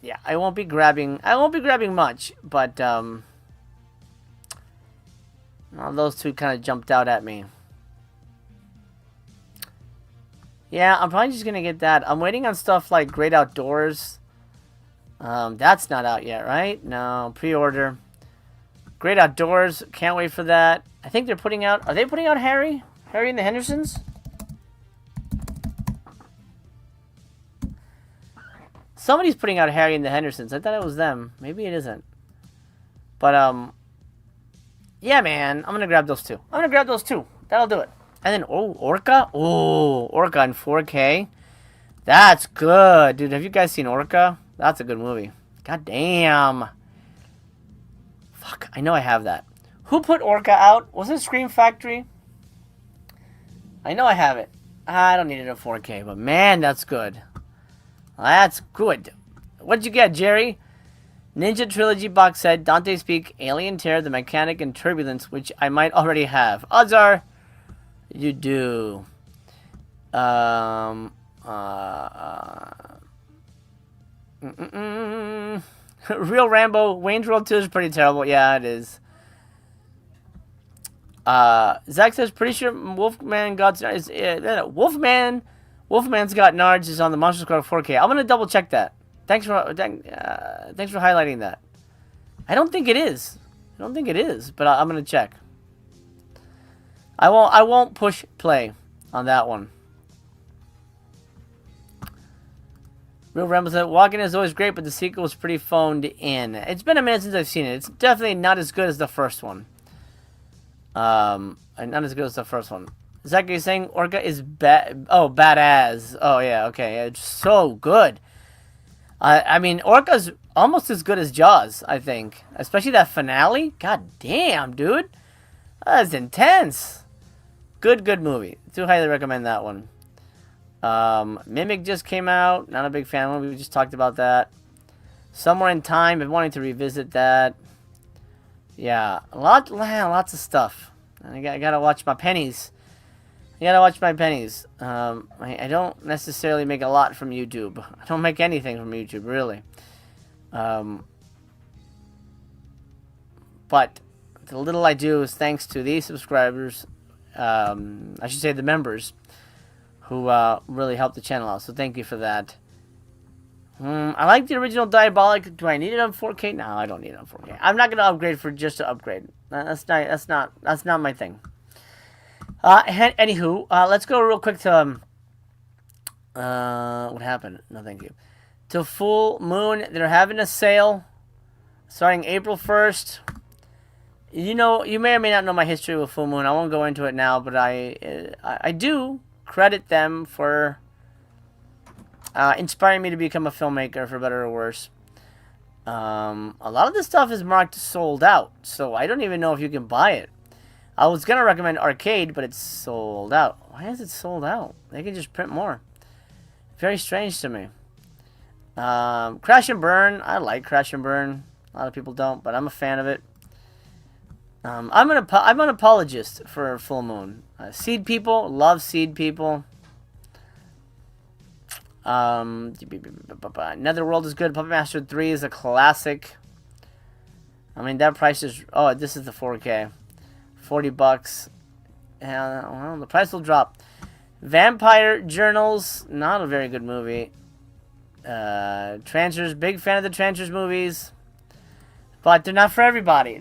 Yeah, I won't be grabbing much, but well, those two kind of jumped out at me. Yeah, I'm probably just gonna get that. I'm waiting on stuff like Great Outdoors. That's not out yet, right? No, pre-order. Great Outdoors, can't wait for that. I think they're putting out... Are they putting out Harry? Harry and the Hendersons? Somebody's putting out Harry and the Hendersons. I thought it was them. Maybe it isn't. But, yeah, man. I'm gonna grab those two. That'll do it. And then, oh, Orca? Oh, Orca in 4K. That's good. Dude, have you guys seen Orca? That's a good movie. God damn. Fuck, I know I have that. Who put Orca out? Was it Scream Factory? I know I have it. I don't need it in 4K, but man, that's good. That's good. What'd you get, Jerry? Ninja Trilogy box set, Dante's Peak, Alien Terror, The Mechanic, and Turbulence, which I might already have. Odds are you do. Real Rambo, Wayne's World 2 is pretty terrible. Yeah, it is. Zach says, pretty sure Wolfman's Got Nards is on the Monster Squad 4K. I'm gonna double check that. Thanks for highlighting that. I don't think it is, but I'm gonna check. I won't push play on that one. Real Rambo said, Walking is always great, but the sequel was pretty phoned in. It's been a minute since I've seen it. It's definitely not as good as the first one. Not as good as the first one. Zachary is saying Orca is badass. Oh, yeah, okay. It's so good. I mean, Orca's almost as good as Jaws, I think. Especially that finale. God damn, dude. That's intense. Good movie. Do highly recommend that one. Mimic just came out. Not a big fan of it. We just talked about that. Somewhere in Time. Been wanting to revisit that. Yeah, lots of stuff. I gotta watch my pennies. I don't necessarily make a lot from YouTube. I don't make anything from YouTube, really. But the little I do is thanks to these subscribers. I should say the members who really help the channel out. So thank you for that. I like the original Diabolic. Do I need it on 4K? No, I don't need it on 4K. I'm not gonna upgrade for just to upgrade. That's not my thing. Anywho, let's go real quick to what happened? No, thank you. To Full Moon, they're having a sale starting April 1st. You know, you may or may not know my history with Full Moon. I won't go into it now, but I do credit them for inspiring me to become a filmmaker, for better or worse. A lot of this stuff is marked sold out, so I don't even know if you can buy it. I was going to recommend Arcade, but it's sold out. Why is it sold out? They can just print more. Very strange to me. Crash and Burn. I like Crash and Burn. A lot of people don't, but I'm a fan of it. I'm an apologist for Full Moon. Seed People. Love Seed People. Netherworld is good. Puppet Master 3 is a classic. I mean, that price is... Oh, this is the 4K. $40. Well, the price will drop. Vampire Journals. Not a very good movie. Trancers. Big fan of the Trancers movies. But they're not for everybody.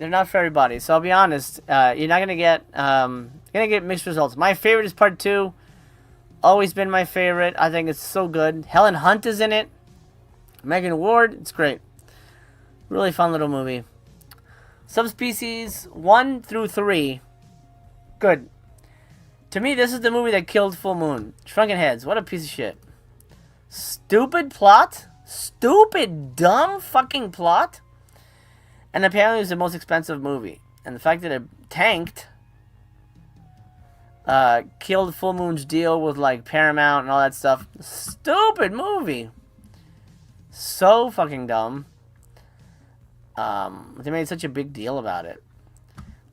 So I'll be honest. You're not going to get... mixed results. My favorite is Part 2. Always been my favorite. I think it's so good. Helen Hunt is in it. Megan Ward. It's great. Really fun little movie. Subspecies 1 through 3. Good. To me, this is the movie that killed Full Moon. Shrunken Heads. What a piece of shit. Stupid plot. Stupid, dumb fucking plot. And apparently it was the most expensive movie. And the fact that it tanked... killed Full Moon's deal with like Paramount and all that stuff. Stupid movie. So fucking dumb. They made such a big deal about it.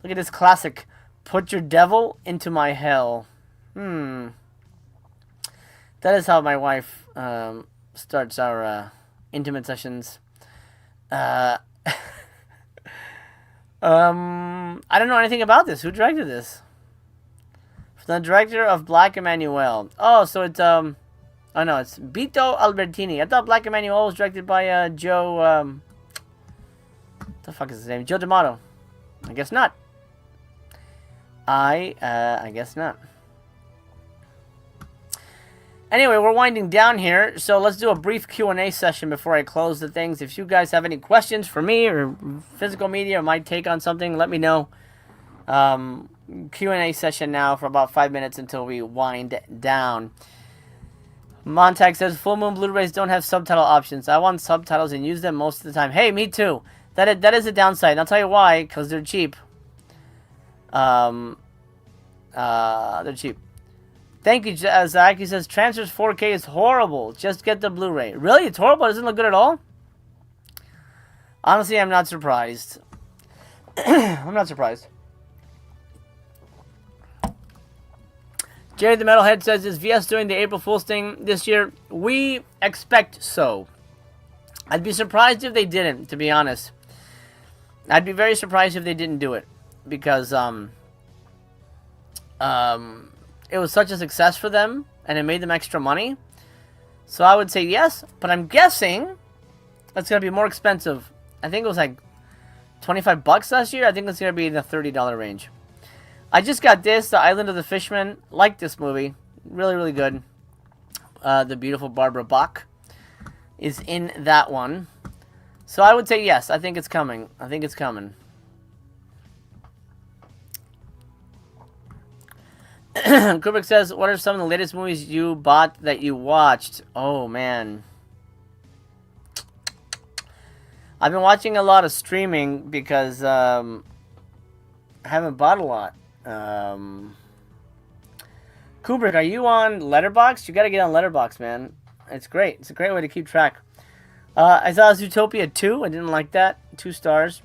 Look at this classic. Put your devil into my hell. That is how my wife starts our intimate sessions. I don't know anything about this. Who directed this? The director of Black Emanuelle. Oh, so it's oh no, it's Vito Albertini. I thought Black Emanuelle was directed by Joe. What the fuck is his name? Joe D'Amato. I guess not. I guess not. Anyway, we're winding down here, so let's do a brief Q&A session before I close the things. If you guys have any questions for me or physical media or my take on something, let me know. Q&A session now for about 5 minutes until we wind down. Montag says, Full Moon Blu-rays don't have subtitle options. I want subtitles and use them most of the time. Hey, me too. That is a downside, and I'll tell you why, because they're cheap. They're cheap. Thank you, Zach. He says, Transfers 4K is horrible. Just get the Blu-ray. Really? It's horrible? It doesn't look good at all? Honestly, I'm not surprised. I'm not surprised. Jerry the Metalhead says, is VS doing the April Fool's thing this year? We expect so. I'd be surprised if they didn't, to be honest. I'd be very surprised if they didn't do it. Because, it was such a success for them, and it made them extra money. So I would say yes, but I'm guessing it's going to be more expensive. I think it was like $25 last year. I think it's going to be in the $30 range. I just got this, The Island of the Fisherman. Like this movie. Really, really good. The beautiful Barbara Bach is in that one. So I would say yes. I think it's coming. I think it's coming. Kubrick says, what are some of the latest movies you bought that you watched? Oh, man. I've been watching a lot of streaming because I haven't bought a lot. Kubrick, are you on Letterboxd? You gotta get on Letterboxd, man. It's great. It's a great way to keep track. I saw Zootopia 2. I didn't like that. 2 stars.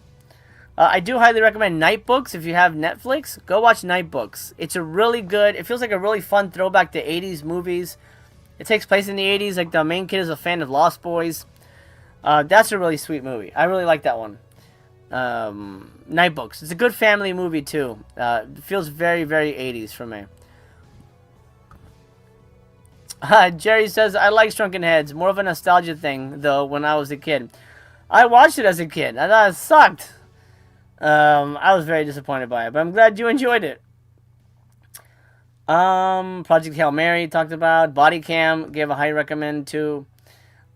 I do highly recommend Night Books. If you have Netflix, go watch Night Books. It's a really good, it feels like a really fun throwback to 80s movies. It takes place in the 80s. Like, the main kid is a fan of Lost Boys. That's a really sweet movie. I really like that one. Night Books. It's a good family movie, too. It feels very, very 80s for me. Jerry says, I like Shrunken Heads. More of a nostalgia thing, though, when I was a kid. I watched it as a kid. I thought it sucked. I was very disappointed by it, but I'm glad you enjoyed it. Project Hail Mary talked about. Body Cam gave a high recommend to.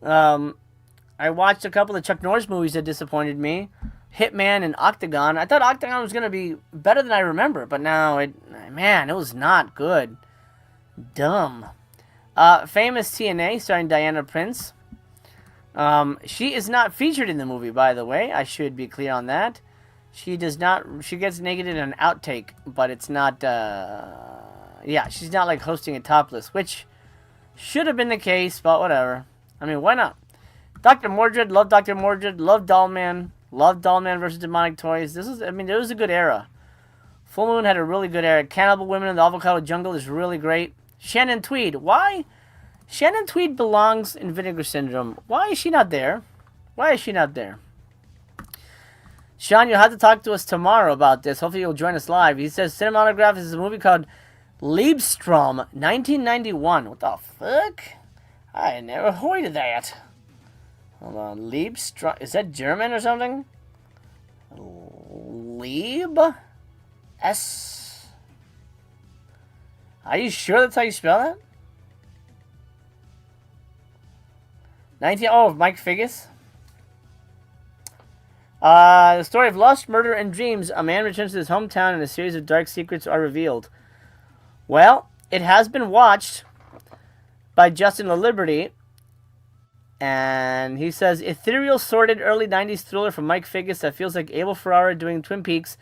I watched a couple of Chuck Norris movies that disappointed me. Hitman and Octagon. I thought Octagon was going to be better than I remember, but now it was not good. Dumb. Famous TNA starring Diana Prince. She is not featured in the movie, by the way. I should be clear on that. She does not. She gets naked in an outtake, but it's not. Yeah, she's not like hosting a topless, which should have been the case, but whatever. I mean, why not? Dr. Mordred, love Dr. Mordred, love Dollman, love Dollman versus Demonic Toys. It was a good era. Full Moon had a really good era. Cannibal Women in the Avocado Jungle is really great. Shannon Tweed, why? Shannon Tweed belongs in Vinegar Syndrome. Why is she not there? Why is she not there? Sean, you'll have to talk to us tomorrow about this. Hopefully you'll join us live. He says Cinematograph is a movie called Liebstrom, 1991. What the fuck? I never heard of that. Hold on. Liebstrom. Is that German or something? Lieb? S. Are you sure that's how you spell that? 19. Oh, Mike Figgis. The story of lust, murder, and dreams. A man returns to his hometown and a series of dark secrets are revealed. Well, it has been watched by Justin LaLiberty. And he says, ethereal, sordid, early 90s thriller from Mike Figgis that feels like Abel Ferrara doing Twin Peaks,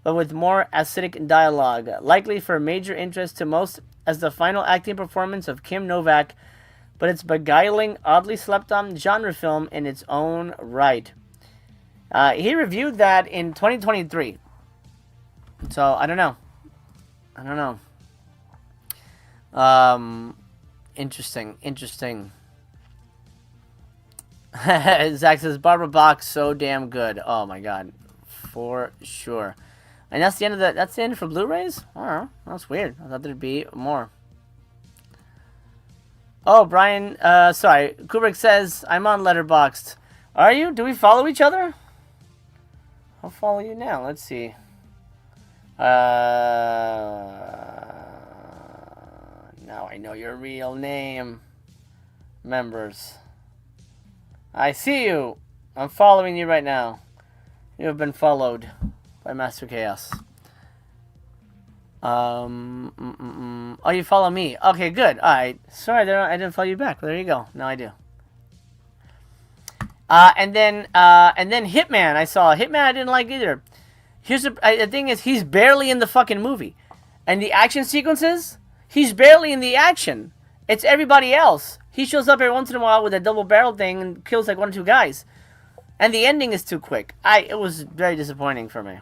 but with more acidic dialogue. Likely for major interest to most as the final acting performance of Kim Novak but it's beguiling, oddly slept-on genre film in its own right. He reviewed that in 2023. So, I don't know. Interesting. Zach says, Barbara Bach, so damn good. Oh my god. For sure. And that's the end of that's the end for Blu-rays? I don't know. That's weird. I thought there'd be more. Oh, Brian, sorry. Kubrick says, I'm on Letterboxd. Are you? Do we follow each other? I'll follow you now. Let's see. Now I know your real name. Members. I see you. I'm following you right now. You have been followed by Master Chaos. Oh, you follow me. Okay, good. Alright. Sorry, I didn't follow you back. There you go. Now I do. And then Hitman. I saw Hitman. I didn't like either. Here's the thing is, he's barely in the fucking movie. And the action sequences, he's barely in the action. It's everybody else. He shows up every once in a while with a double barrel thing and kills like 1 or 2 guys. And the ending is too quick. It was very disappointing for me.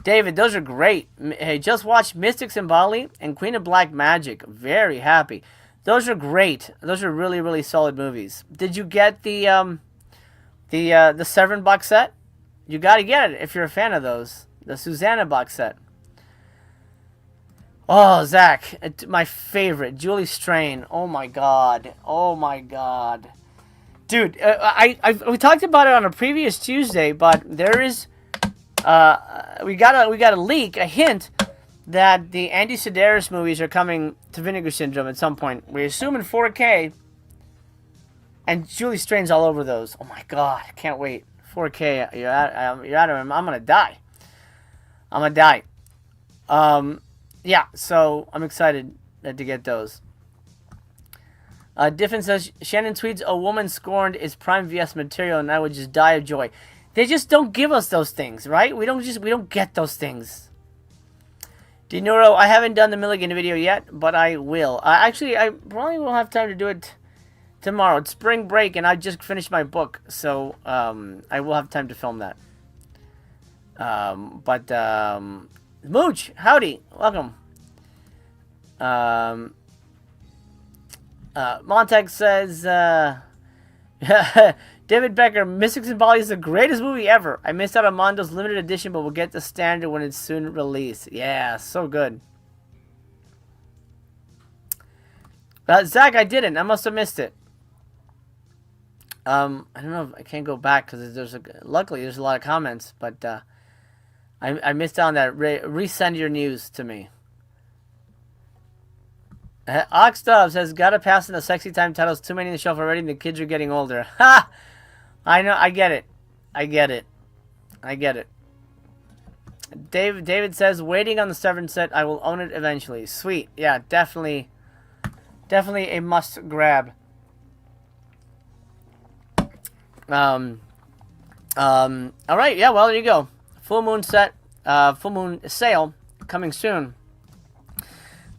David, those are great. Hey, just watched Mystics in Bali and Queen of Black Magic. Very happy. Those are great. Those are really, really solid movies. Did you get the Severin box set? You gotta get it if you're a fan of those. The Susanna box set. Oh, Zach, my favorite, Julie Strain. Oh my god. Dude, we talked about it on a previous Tuesday, but there is we got a leak, a hint that the Andy Sedaris movies are coming to Vinegar Syndrome at some point. We assume in 4K, and Julie Strain's all over those. Oh my god, I can't wait. 4K, you're out of him. I'm gonna die. Yeah, so I'm excited to get those. Diffin says, Shannon tweets, a woman scorned is Prime VS material and I would just die of joy. They just don't give us those things, right? We don't get those things. Dinuro, I haven't done the Milligan video yet, but I will. Actually, I probably will have time to do it tomorrow. It's spring break and I just finished my book, so I will have time to film that. Mooch, howdy, welcome. Montag says, David Becker, Mystics in Bali is the greatest movie ever. I missed out on Mondo's limited edition, but we'll get the standard when it's soon released. Yeah, so good. Zach, I didn't. I must have missed it. I don't know if I can't go back because luckily there's a lot of comments, but I missed out on that. Resend your news to me. Oxdove says, gotta pass in the sexy time titles. Too many in the shelf already, and the kids are getting older. Ha! I know. I get it. David says, waiting on the Severin set. I will own it eventually. Sweet. Yeah, definitely a must grab. All right. Yeah. Well, there you go. Full moon set. Full moon sale coming soon.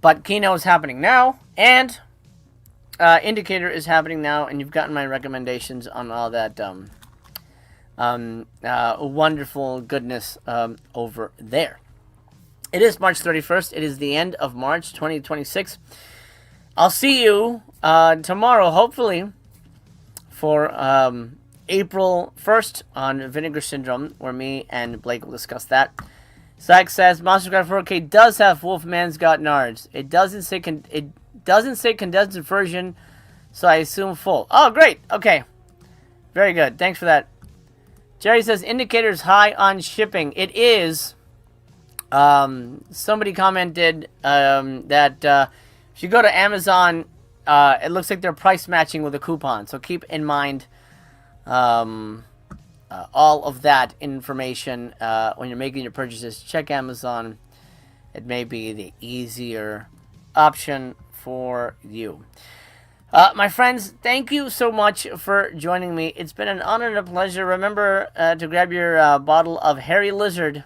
But Kino is happening now, and Indicator is happening now, and you've gotten my recommendations on all that wonderful goodness over there. It is March 31st. It is the end of March 2026. I'll see you tomorrow, hopefully, for April 1st on Vinegar Syndrome, where me and Blake will discuss that. Zach says Monster Squad 4K does have Wolfman's Got Nards. It doesn't say condensed version, so I assume full. Oh, great. Okay, very good. Thanks for that. Jerry says Indicator's high on shipping. It is. Somebody commented that if you go to Amazon, it looks like they're price matching with a coupon. So keep in mind. All of that information when you're making your purchases. Check Amazon. It may be the easier option for you. My friends, thank you so much for joining me. It's been an honor and a pleasure. Remember to grab your bottle of Hairy Lizard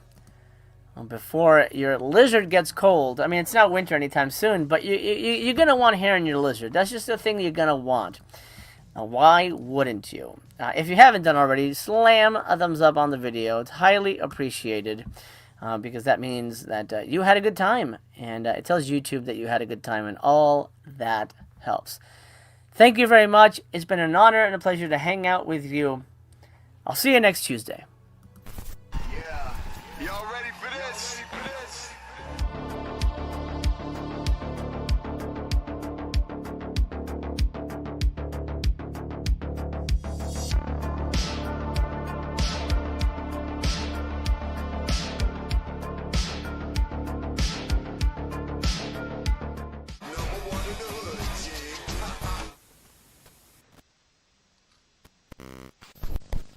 before your lizard gets cold. I mean, it's not winter anytime soon, but you're going to want hair in your lizard. That's just the thing you're going to want. Now, why wouldn't you? If you haven't done already, slam a thumbs up on the video. It's highly appreciated because that means that you had a good time. And it tells YouTube that you had a good time, and all that helps. Thank you very much. It's been an honor and a pleasure to hang out with you. I'll see you next Tuesday.